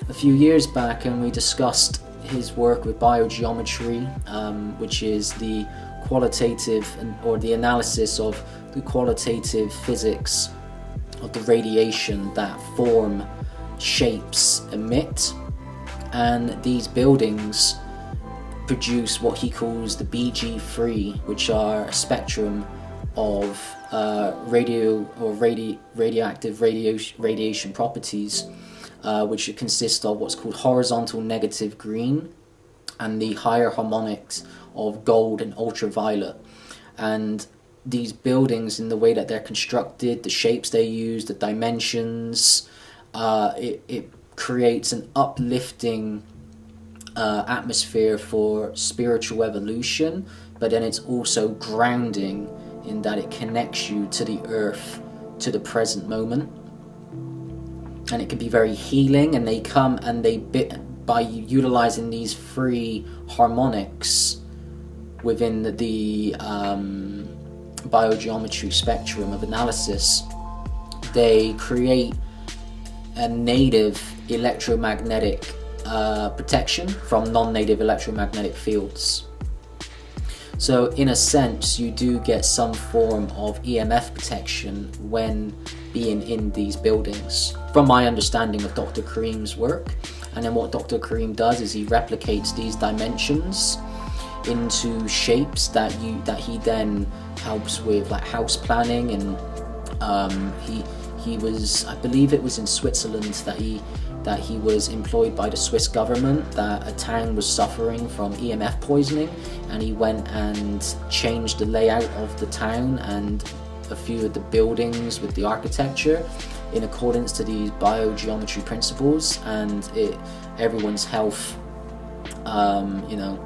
a few years back, and we discussed his work with biogeometry, which is the qualitative or the analysis of the qualitative physics of the radiation that form, shapes, emit, and these buildings produce what he calls the BG3, which are a spectrum of radioactive radiation properties, which consist of what's called horizontal negative green and the higher harmonics of gold and ultraviolet. And these buildings, in the way that they're constructed, the shapes they use, the dimensions, it creates an uplifting atmosphere for spiritual evolution, but then it's also grounding in that it connects you to the earth, to the present moment. And it can be very healing, and they come and by utilizing these three harmonics within the biogeometry spectrum of analysis, they create a native electromagnetic protection from non-native electromagnetic fields. So in a sense, you do get some form of EMF protection when being in these buildings, from my understanding of Dr. Karim's work. And then what Dr. Karim does is he replicates these dimensions into shapes that he then helps with, like house planning, and he was, I believe it was in Switzerland that he was employed by the Swiss government, that a town was suffering from EMF poisoning, and he went and changed the layout of the town and a few of the buildings with the architecture in accordance to these biogeometry principles, and everyone's health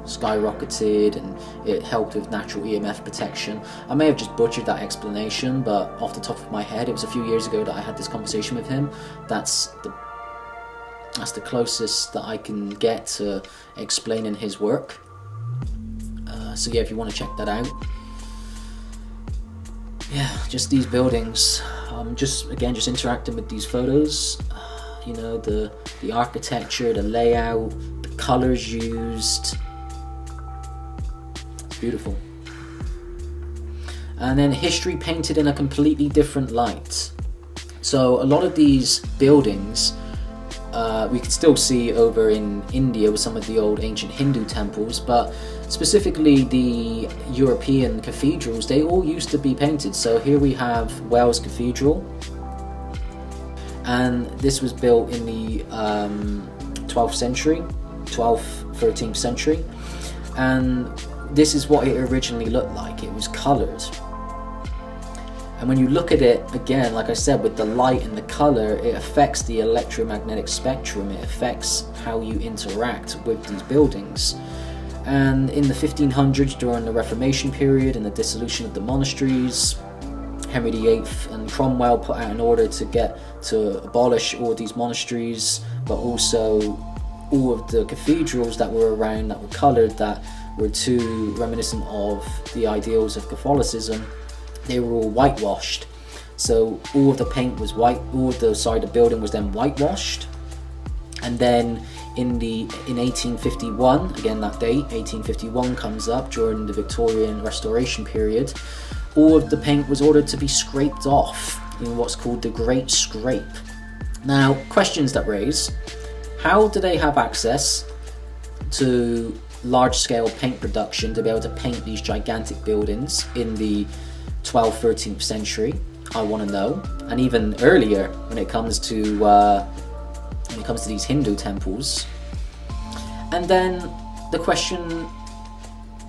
skyrocketed, and it helped with natural EMF protection. I may have just butchered that explanation, but off the top of my head, it was a few years ago that I had this conversation with him. That's the closest that I can get to explaining his work. So yeah, if you want to check that out. Yeah, just these buildings. Just interacting with these photos. The architecture, the layout, the colors used. It's beautiful. And then history painted in a completely different light. So a lot of these buildings we can still see over in India with some of the old ancient Hindu temples, but specifically the European cathedrals, they all used to be painted. So here we have Wells Cathedral, and this was built in the 12th century, 13th century, and this is what it originally looked like. It was coloured, And when you look at it again, like I said, with the light and the color, it affects the electromagnetic spectrum. It affects how you interact with these buildings. And in the 1500s, during the Reformation period and the dissolution of the monasteries, Henry VIII and Cromwell put out an order to abolish all these monasteries, but also all of the cathedrals that were around that were coloured, that were too reminiscent of the ideals of Catholicism. They were all whitewashed. So all of the paint was white, the building was then whitewashed. And then in 1851, again that date, 1851 comes up during the Victorian Restoration period, all of the paint was ordered to be scraped off in what's called the Great Scrape. Now, questions that raise: how do they have access to large-scale paint production to be able to paint these gigantic buildings in the 12th, 13th century? I want to know. And even earlier, when it comes to these Hindu temples. And then the question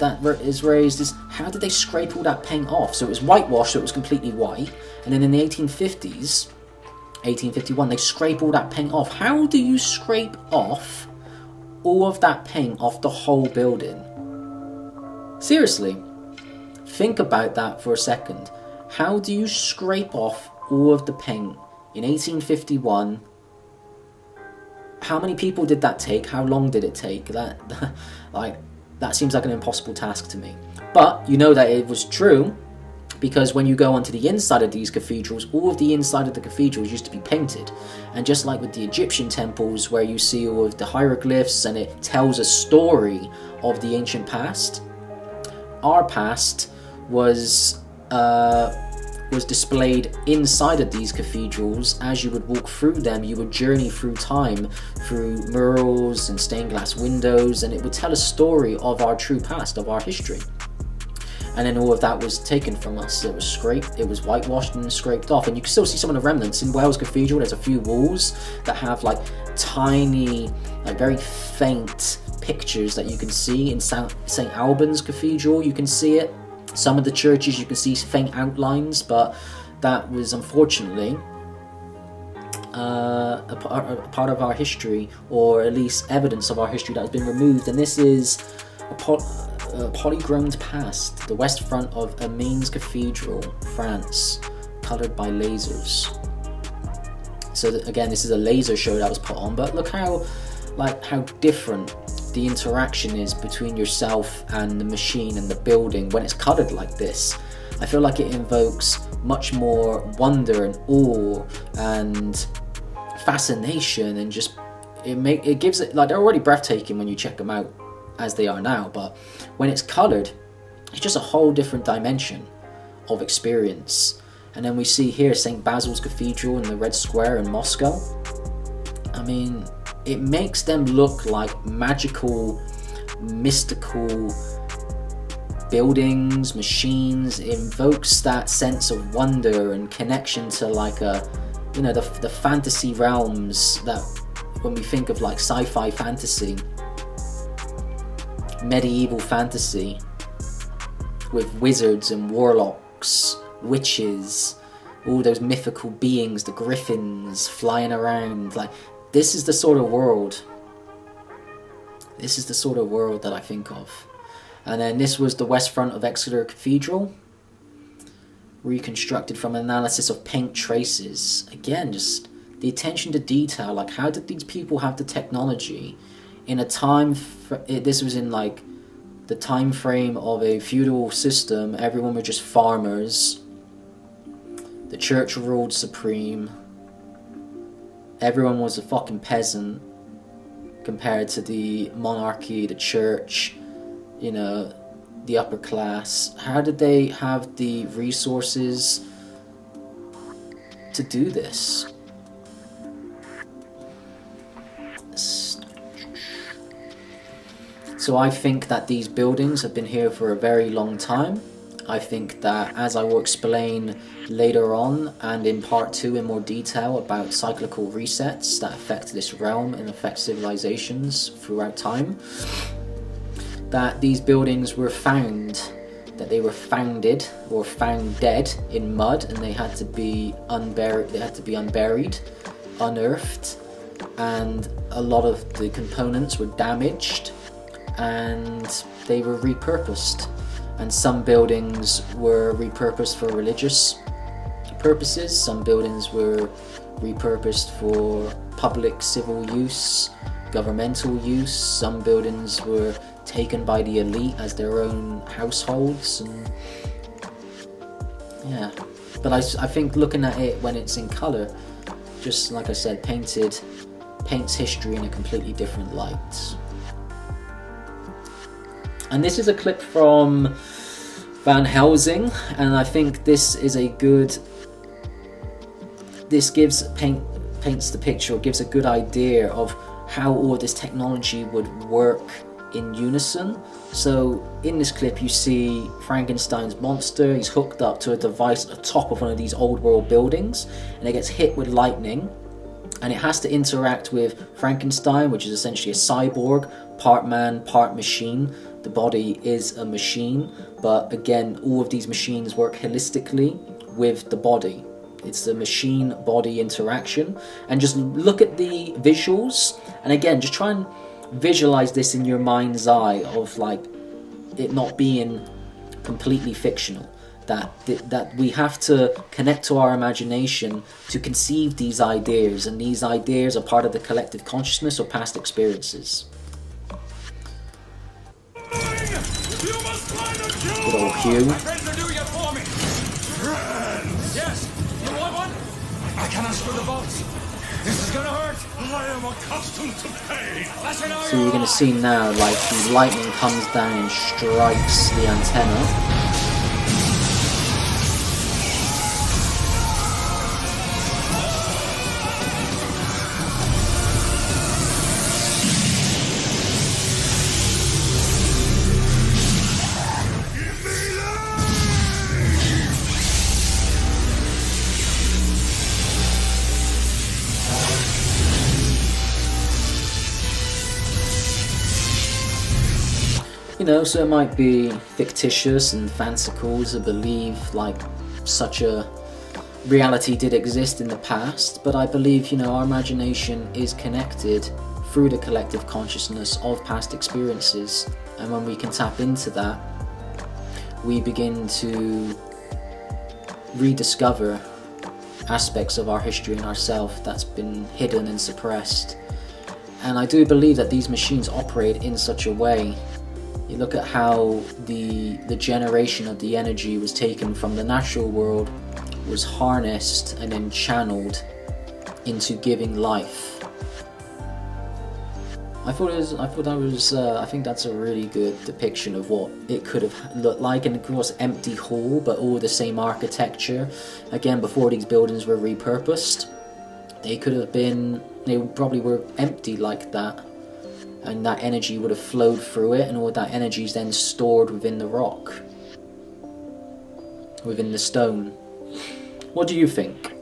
that is raised is, how did they scrape all that paint off? So it was whitewashed, so it was completely white, and then in the 1850s, 1851, they scrape all that paint off. How do you scrape off all of that paint off the whole building? Seriously, think about that for a second. How do you scrape off all of the paint in 1851? How many people did that take? How long did it take? That seems like an impossible task to me. But you know that it was true, because when you go onto the inside of these cathedrals, all of the inside of the cathedrals used to be painted. And just like with the Egyptian temples, where you see all of the hieroglyphs and it tells a story of the ancient past, our past was displayed inside of these cathedrals. As you would walk through them, you would journey through time, through murals and stained glass windows, and it would tell a story of our true past, of our history. And then all of that was taken from us. It was scraped, it was whitewashed and scraped off. And you can still see some of the remnants. In Wells Cathedral, there's a few walls that have like tiny, like very faint pictures that you can see. In St. Albans Cathedral, you can see it. Some of the churches you can see faint outlines, but that was unfortunately a part of our history, or at least evidence of our history that has been removed. And this is a polychromed past, the west front of Amiens Cathedral, France, coloured by lasers. So again, this is a laser show that was put on, but look how different the interaction is between yourself and the machine and the building when it's coloured like this. I feel like it invokes much more wonder and awe and fascination, and just it gives it, like, they're already breathtaking when you check them out as they are now, but when it's coloured, it's just a whole different dimension of experience. And then we see here St. Basil's Cathedral in the Red Square in Moscow. I mean, it makes them look like magical, mystical buildings, machines. It invokes that sense of wonder and connection to like the fantasy realms that when we think of like sci-fi fantasy, medieval fantasy with wizards and warlocks, witches, all those mythical beings, the griffins flying around. Like, this is the sort of world. This is the sort of world that I think of. And then this was the west front of Exeter Cathedral, reconstructed from an analysis of paint traces. Again, just the attention to detail. Like, how did these people have the technology in a time? This was in like the time frame of a feudal system. Everyone were just farmers. The church ruled supreme. Everyone was a fucking peasant compared to the monarchy, the church, you know, the upper class. How did they have the resources to do this? So I think that these buildings have been here for a very long time. I think that, as I will explain later on and in part 2 in more detail about cyclical resets that affect this realm and affect civilizations throughout time, that these buildings were found that they were founded or found dead in mud, and they had to be unburied. They had to be unburied, unearthed, and a lot of the components were damaged, and they were repurposed. And some buildings were repurposed for religious purposes. Some buildings were repurposed for public civil use, governmental use. Some buildings were taken by the elite as their own households, and yeah. But I think looking at it when it's in colour, just like I said, paints history in a completely different light. And this is a clip from Van Helsing, and I think this is a good. This paints the picture, gives a good idea of how all this technology would work in unison. So in this clip you see Frankenstein's monster. He's hooked up to a device at the top of one of these old world buildings, and it gets hit with lightning, and it has to interact with Frankenstein, which is essentially a cyborg, part man, part machine. The body is a machine, but again, all of these machines work holistically with the body. It's the machine-body interaction. And just look at the visuals, and again, just try and visualize this in your mind's eye of like it not being completely fictional. That we have to connect to our imagination to conceive these ideas, and these ideas are part of the collective consciousness or past experiences. Good old Hugh. My friends are doing it for me. Friends. Yes. You want one? I can unscrew the bolts. This is gonna hurt. I am accustomed to pain. So you're gonna see now, like the lightning comes down and strikes the antenna. You know, so it might be fictitious and fanciful to believe like such a reality did exist in the past, but I believe, you know, our imagination is connected through the collective consciousness of past experiences, and when we can tap into that, we begin to rediscover aspects of our history and ourself that's been hidden and suppressed. And I do believe that these machines operate in such a way. You look at how the generation of the energy was taken from the natural world, was harnessed and then channeled into giving life. I think that's a really good depiction of what it could have looked like. And of course, empty hall, but all the same architecture. Again, before these buildings were repurposed, they probably were empty like that. And that energy would have flowed through it, and all that energy is then stored within the rock, within the stone. What do you think?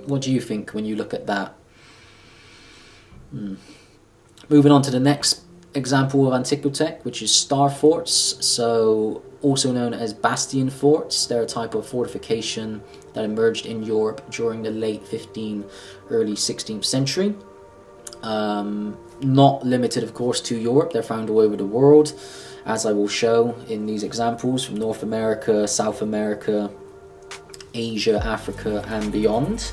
What do you think when you look at that? Moving on to the next example of Antiquitech, which is Starforts, so also known as bastion forts. They're a type of fortification that emerged in Europe during the late 15th, early 16th century. Not limited, of course, to Europe. They're found all over the world, as I will show in these examples, from North America, South America, Asia, Africa, and beyond.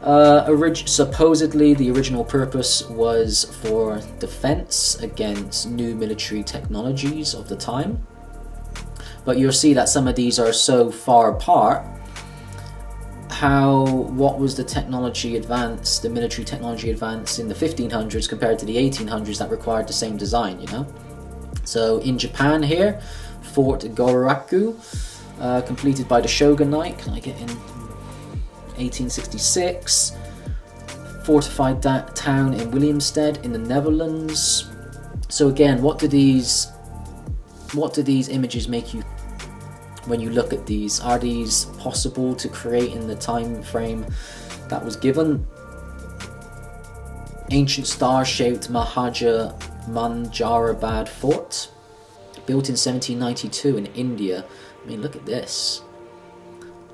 Supposedly, the original purpose was for defense against new military technologies of the time. But you'll see that some of these are so far apart. What was the technology advance, the military technology advance in the 1500s compared to the 1800s that required the same design, you know? So in Japan here, Fort Goraku, completed by the shogunate, like in 1866. Fortified town in Willemstad in the Netherlands. So again, what do these images make you when you look at these? Are these possible to create in the time frame that was given? Ancient star-shaped Manjarabad fort. built in 1792 in India. I mean, look at this.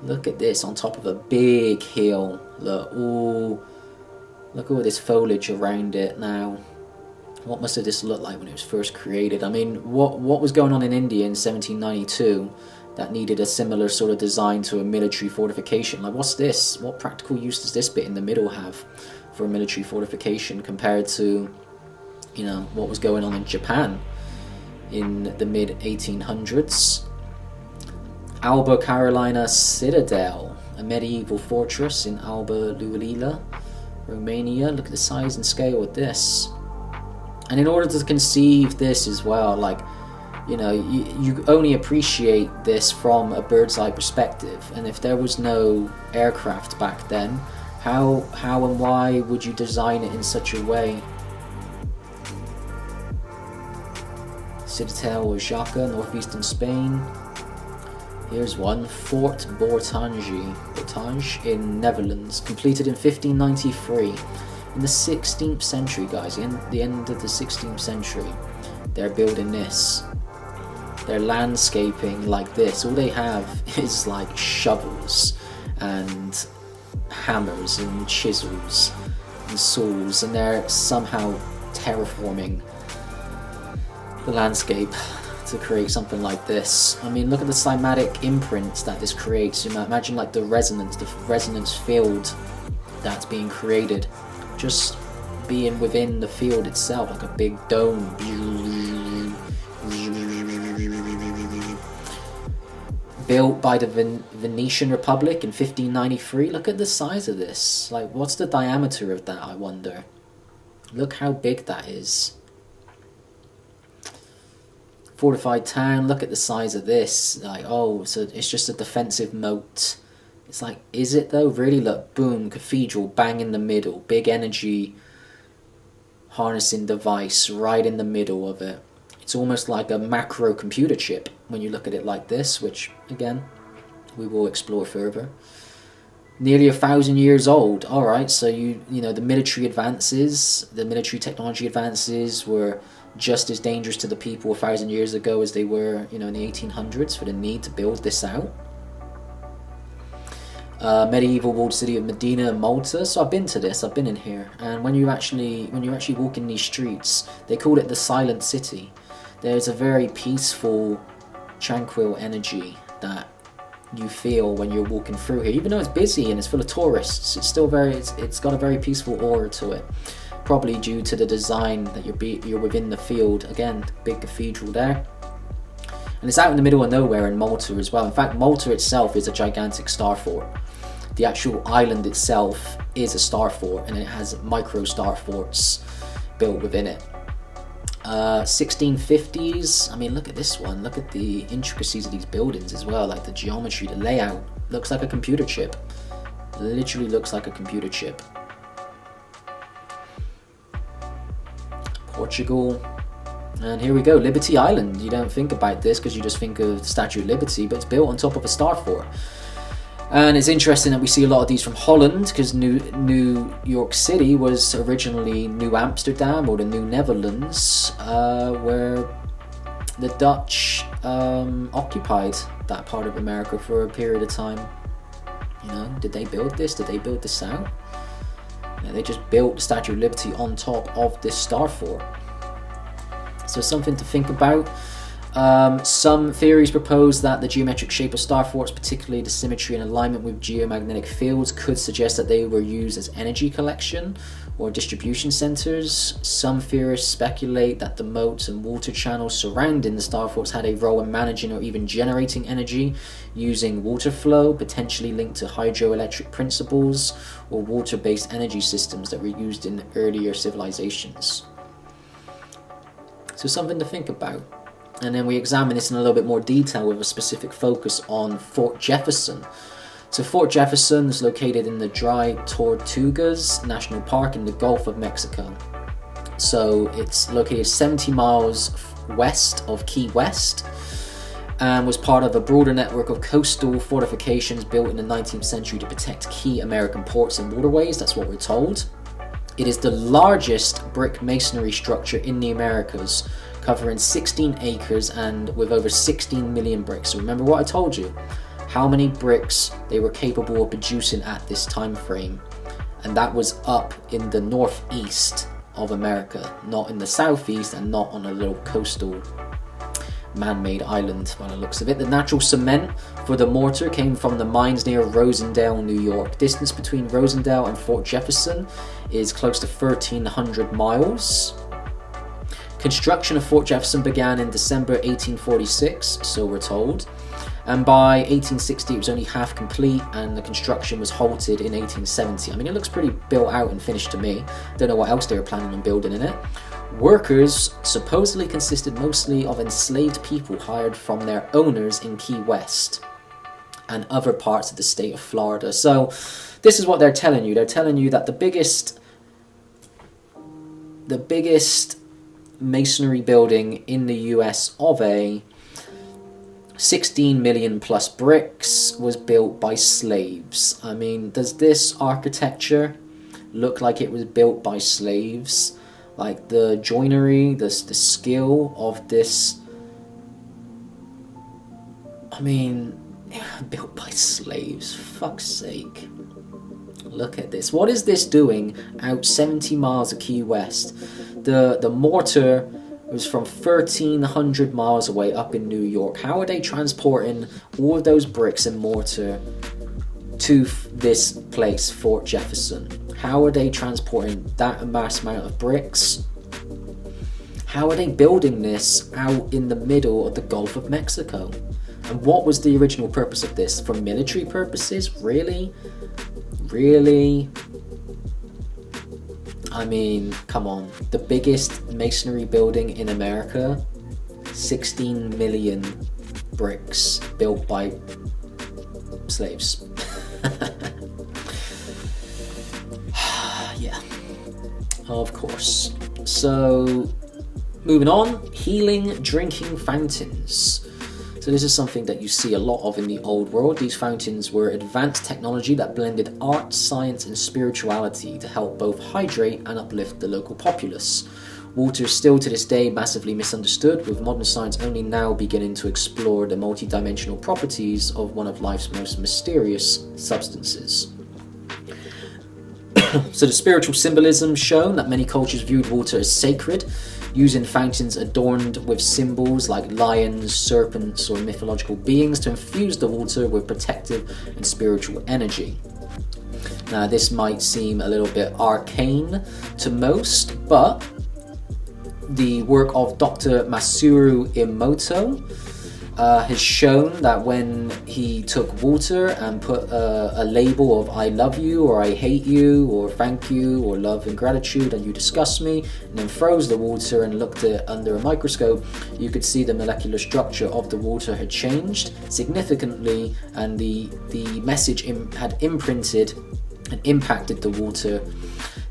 Look at this on top of a big hill. Look, ooh, look at all this foliage around it now. What must have this looked like when it was first created? I mean, what was going on in India in 1792 that needed a similar sort of design to a military fortification? Like, what's this? What practical use does this bit in the middle have for a military fortification compared to, you know, what was going on in Japan in the mid-1800s? Alba Carolina Citadel, a medieval fortress in Alba Iulia, Romania. Look at the size and scale of this. And in order to conceive this as well, like, you know, you only appreciate this from a bird's eye perspective. And if there was no aircraft back then, how and why would you design it in such a way? Citadel of Jaca, northeastern Spain. Here's one, Fort Bourtange in Netherlands, completed in 1593. In the 16th century, guys, in the end of the 16th century, they're building this. They're landscaping like this. All they have is like shovels and hammers and chisels and saws, and they're somehow terraforming the landscape to create something like this. I mean, look at the cymatic imprints that this creates. Imagine like the resonance field that's being created, just being within the field itself, like a big dome. Built by the Venetian Republic in 1593. Look at the size of this. Like, what's the diameter of that, I wonder? Look how big that is. Fortified town, look at the size of this. Like, oh, so it's just a defensive moat. It's like, is it though? Really? Look, boom, cathedral, bang in the middle. Big energy harnessing device right in the middle of it. It's almost like a macro computer chip when you look at it like this, which, again, we will explore further. Nearly 1,000 years old. Alright, so you know, the military advances, the military technology advances were just as dangerous to the people 1,000 years ago as they were, you know, in the 1800s for the need to build this out. Medieval walled city of Medina, Malta. So I've been to this. I've been in here, and when you actually walk in these streets, they call it the Silent City. There's a very peaceful, tranquil energy that you feel when you're walking through here. Even though it's busy and it's full of tourists, it's still it's got a very peaceful aura to it. Probably due to the design that you're within the field. Again, big cathedral there. And it's out in the middle of nowhere in Malta as well. In fact, Malta itself is a gigantic starfort. The actual island itself is a starfort, and it has micro starforts built within it. 1650s, I mean, look at this one. Look at the intricacies of these buildings as well, like the geometry, the layout. Looks like a computer chip. Literally looks like a computer chip. Portugal. And here we go, Liberty Island. You don't think about this because you just think of the Statue of Liberty, but it's built on top of a starfort. And it's interesting that we see a lot of these from Holland, because New York City was originally New Amsterdam, or the New Netherlands, where the Dutch occupied that part of America for a period of time. You know, did they build this? Did they build this out? No, they just built the Statue of Liberty on top of this starfort. So something to think about. Some theories propose that the geometric shape of starforts, particularly the symmetry and alignment with geomagnetic fields, could suggest that they were used as energy collection or distribution centers. Some theorists speculate that the moats and water channels surrounding the starforts had a role in managing or even generating energy using water flow, potentially linked to hydroelectric principles or water-based energy systems that were used in earlier civilizations. So something to think about. And then we examine this in a little bit more detail with a specific focus on Fort Jefferson. So Fort Jefferson is located in the Dry Tortugas National Park in the Gulf of Mexico. So it's located 70 miles west of Key West and was part of a broader network of coastal fortifications built in the 19th century to protect key American ports and waterways. That's what we're told. It is the largest brick masonry structure in the Americas, covering 16 acres and with over 16 million bricks. So remember what I told you, how many bricks they were capable of producing at this time frame. And that was up in the northeast of America, not in the southeast and not on a little coastal man-made island by the looks of it. The natural cement for the mortar came from the mines near Rosendale, New York. Distance between Rosendale and Fort Jefferson is close to 1,300 miles. Construction of Fort Jefferson began in December 1846, so we're told. And by 1860 it was only half complete, and the construction was halted in 1870. I mean, it looks pretty built out and finished to me. Don't know what else they were planning on building in it. Workers supposedly consisted mostly of enslaved people hired from their owners in Key West and other parts of the state of Florida. So this is what they're telling you. They're telling you that the biggest masonry building in the US of a 16 million plus bricks was built by slaves. I mean, does this architecture look like it was built by slaves? Like the joinery, the skill of this, I mean, built by slaves, fuck's sake. Look at this. What is this doing out 70 miles of Key West? The mortar was from 1,300 miles away up in New York. How are they transporting all of those bricks and mortar to this place, Fort Jefferson? How are they transporting that mass amount of bricks? How are they building this out in the middle of the Gulf of Mexico? And what was the original purpose of this? For military purposes? Really? Really? I mean, come on. The biggest masonry building in America, 16 million bricks built by slaves. Yeah, of course. So, moving on, healing drinking fountains. So this is something that you see a lot of in the old world. These fountains were advanced technology that blended art, science, and spirituality to help both hydrate and uplift the local populace. Water is still to this day massively misunderstood, with modern science only now beginning to explore the multidimensional properties of one of life's most mysterious substances. So the spiritual symbolism shown that many cultures viewed water as sacred, using fountains adorned with symbols like lions, serpents, or mythological beings to infuse the water with protective and spiritual energy. Now, this might seem a little bit arcane to most, but the work of Dr. Masaru Emoto has shown that when he took water and put a label of I love you, or I hate you, or thank you, or love and gratitude, and you disgust me, and then froze the water and looked at it under a microscope, you could see the molecular structure of the water had changed significantly, and the message had imprinted and impacted the water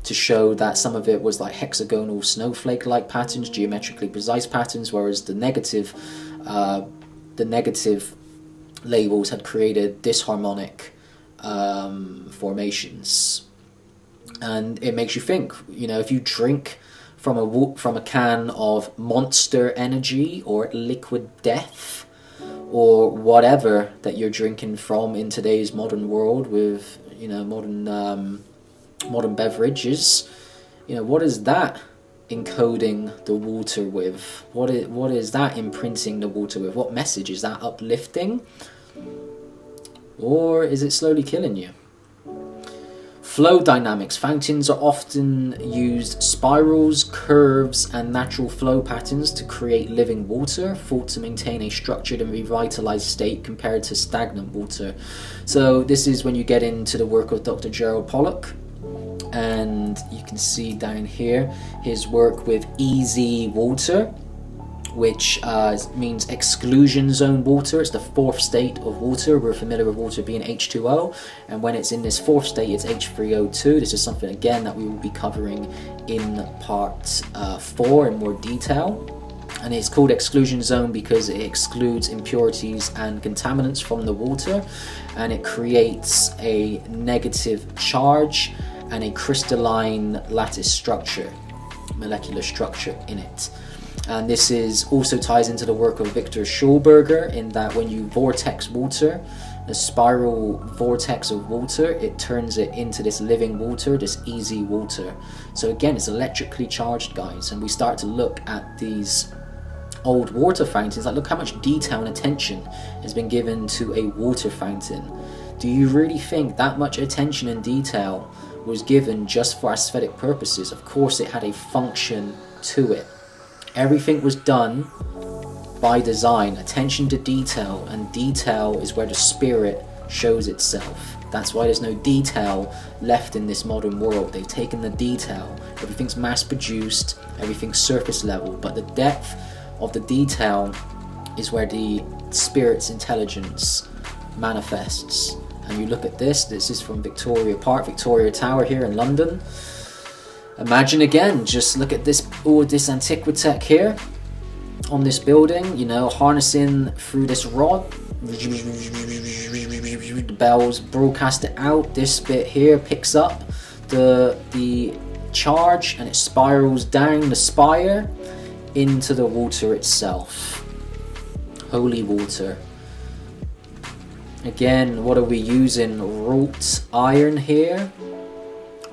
to show that some of it was like hexagonal snowflake-like patterns, geometrically precise patterns, whereas the negative labels had created disharmonic formations. And it makes you think, you know, if you drink from a can of monster energy or liquid death or whatever that you're drinking from in today's modern world with, you know, modern beverages, you know, what is that encoding the water with? What is that imprinting the water with? What message is that uplifting? Or is it slowly killing you? Flow dynamics. Fountains are often used spirals, curves, and natural flow patterns to create living water, thought to maintain a structured and revitalized state compared to stagnant water. So this is when you get into the work of Dr. Gerald Pollack. And you can see down here his work with easy water, which means exclusion zone water. It's the fourth state of water. We're familiar with water being H2O, and when it's in this fourth state, it's H3O2. This is something, again, that we will be covering in part 4 in more detail. And it's called exclusion zone because it excludes impurities and contaminants from the water, and it creates a negative charge and a crystalline lattice structure, molecular structure in it. And this is also ties into the work of Victor Schulberger, in that when you vortex water, the spiral vortex of water, it turns it into this living water, this easy water. So again, it's electrically charged, guys, and we start to look at these old water fountains. Like, look how much detail and attention has been given to a water fountain. Do you really think that much attention and detail was given just for aesthetic purposes? Of course it had a function to it. Everything was done by design, attention to detail, and detail is where the spirit shows itself. That's why there's no detail left in this modern world. They've taken the detail, everything's mass produced, everything's surface level, but the depth of the detail is where the spirit's intelligence manifests. And you look at this is from Victoria Tower here in London. Imagine again, just look at this Antiquitech here on this building, you know, harnessing through this rod, the bells broadcast it out. This bit here picks up the charge and it spirals down the spire into the water itself. Holy water. Again, what are we using? Wrought iron here.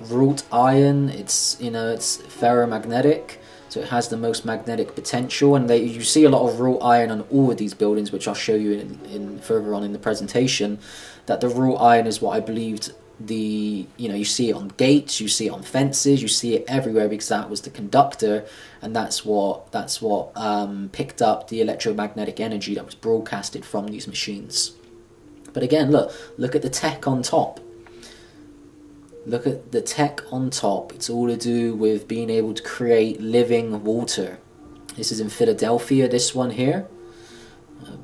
Wrought iron, it's ferromagnetic, so it has the most magnetic potential, and you see a lot of wrought iron on all of these buildings, which I'll show you in further on in the presentation. That the wrought iron is what I believed you see it on gates, you see it on fences, you see it everywhere, because that was the conductor, and that's what picked up the electromagnetic energy that was broadcasted from these machines. But again, look at the tech on top. Look at the tech on top. It's all to do with being able to create living water. This is in Philadelphia, this one here.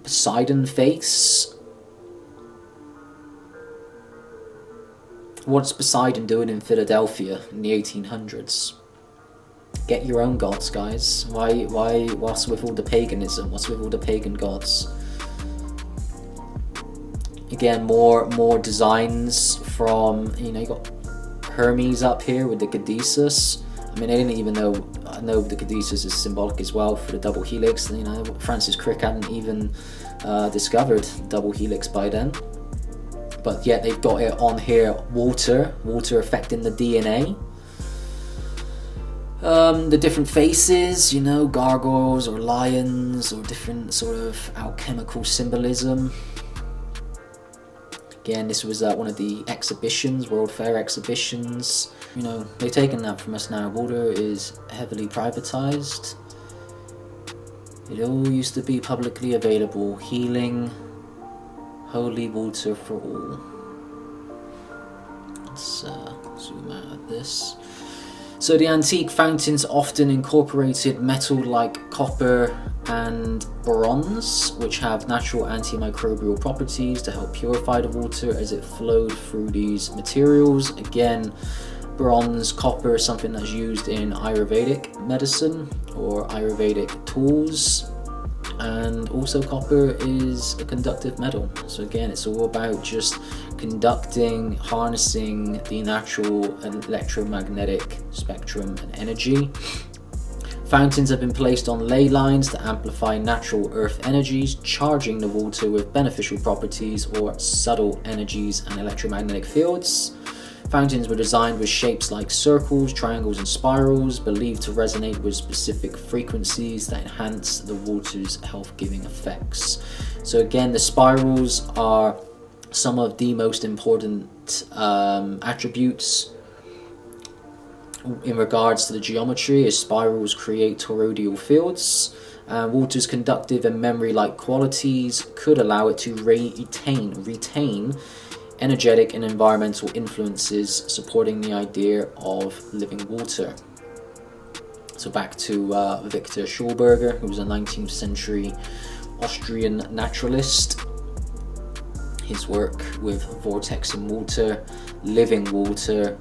Poseidon face. What's Poseidon doing in Philadelphia in the 1800s? Get your own gods, guys. Why? What's with all the paganism? What's with all the pagan gods? Again, more designs from, you got Hermes up here with the caduceus. I mean, I didn't even know the caduceus is symbolic as well for the double helix. Francis Crick hadn't even discovered double helix by then. But yet they've got it on here, water affecting the DNA. The different faces, gargoyles or lions or different sort of alchemical symbolism. Again, this was one of the exhibitions, World Fair exhibitions. They've taken that from us now. Water is heavily privatized. It all used to be publicly available. Healing, holy water for all. Let's zoom out at this. So the antique fountains often incorporated metal like copper and bronze, which have natural antimicrobial properties to help purify the water as it flowed through these materials. Again, bronze, copper is something that's used in Ayurvedic medicine or Ayurvedic tools, and also copper is a conductive metal. So again, it's all about just conducting, harnessing the natural electromagnetic spectrum and energy. Fountains have been placed on ley lines to amplify natural earth energies, charging the water with beneficial properties or subtle energies and electromagnetic fields. Fountains were designed with shapes like circles, triangles and spirals, believed to resonate with specific frequencies that enhance the water's health-giving effects. So again, the spirals are some of the most important attributes in regards to the geometry, as spirals create toroidal fields. Water's conductive and memory-like qualities could allow it to retain energetic and environmental influences, supporting the idea of living water. So back to Victor Schulberger, who was a 19th century Austrian naturalist. His work with vortexing water, living water,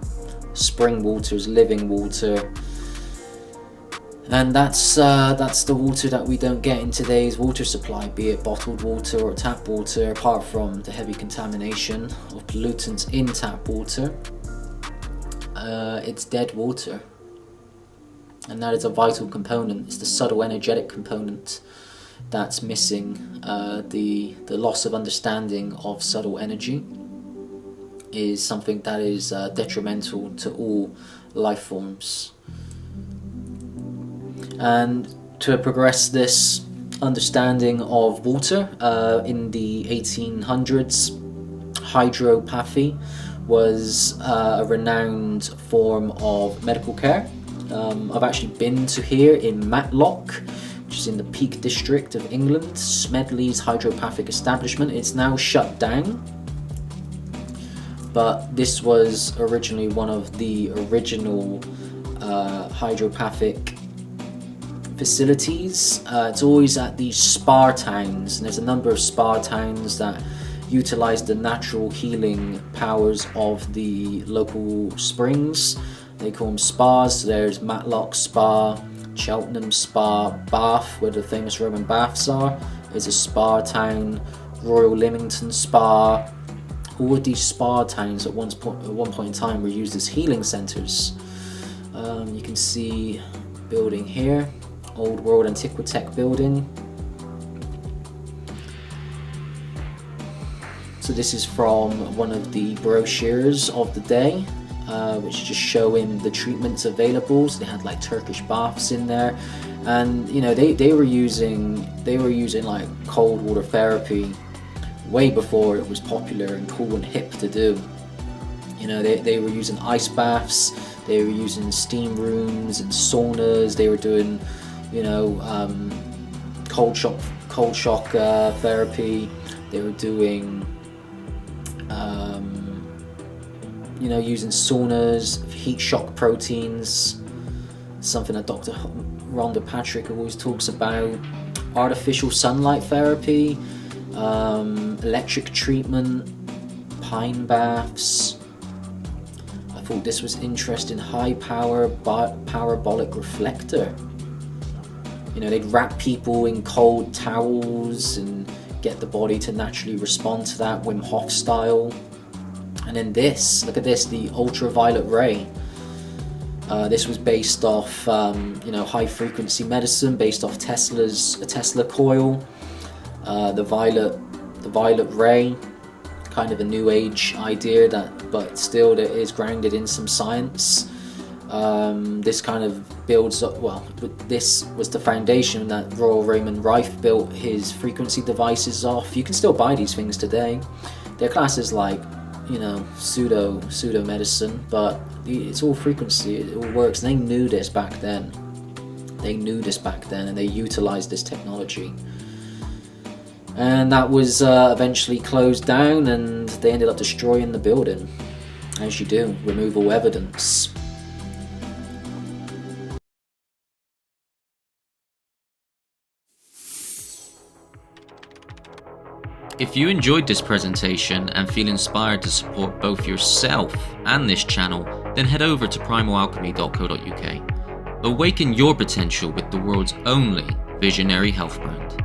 spring water is living water, and that's the water that we don't get in today's water supply, be it bottled water or tap water. Apart from the heavy contamination of pollutants in tap water, it's dead water. and that is a vital component. It's the subtle energetic component that's missing. The loss of understanding of subtle energy is something that is detrimental to all life forms. And to progress this understanding of water, in the 1800s, hydropathy was a renowned form of medical care. I've actually been to here in Matlock, which is in the Peak District of England, Smedley's hydropathic establishment. It's now shut down, but this was originally one of the original hydropathic facilities. It's always at these spa towns, and there's a number of spa towns that utilize the natural healing powers of the local springs. They call them spas. So there's Matlock Spa, Cheltenham Spa, Bath, where the famous Roman baths are, is a spa town. Royal Lymington Spa. All of these spa towns at one point in time were used as healing centers. You can see building here, Old World Antiquitech building. So this is from one of the brochures of the day, which just showing the treatments available. So they had like Turkish baths in there, and you know they were using like cold water therapy way before it was popular and cool and hip to do. You know, they were using ice baths, they were using steam rooms and saunas. They were doing, you know, cold shock therapy. They were doing, you know, using saunas, heat shock proteins, something that Dr. Rhonda Patrick always talks about. Artificial sunlight therapy, electric treatment, pine baths. I thought this was interesting. High power parabolic reflector. You know, they'd wrap people in cold towels and get the body to naturally respond to that, Wim Hof style. And then this, look at this, the ultraviolet ray. This was based off, you know, high frequency medicine, based off Tesla coil. The violet ray, kind of a new age idea, but still that is grounded in some science. This kind of builds up, well, this was the foundation that Royal Raymond Rife built his frequency devices off. You can still buy these things today. They're classed as like, you know, pseudo medicine, but it's all frequency, it all works. And they knew this back then. And they utilized this technology. And that was eventually closed down, and they ended up destroying the building. As you do, remove all evidence. If you enjoyed this presentation and feel inspired to support both yourself and this channel, then head over to primalalchemy.co.uk. Awaken your potential with the world's only visionary health brand.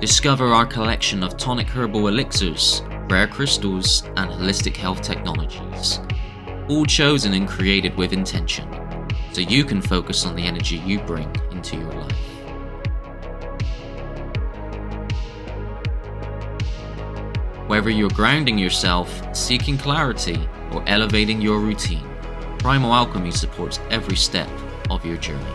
Discover our collection of tonic herbal elixirs, rare crystals, and holistic health technologies. All chosen and created with intention, so you can focus on the energy you bring into your life. Whether you're grounding yourself, seeking clarity, or elevating your routine, Primal Alchemy supports every step of your journey.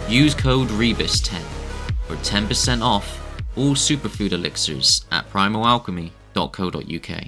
Use code REBUS10 for 10% off all superfood elixirs at primalalchemy.co.uk.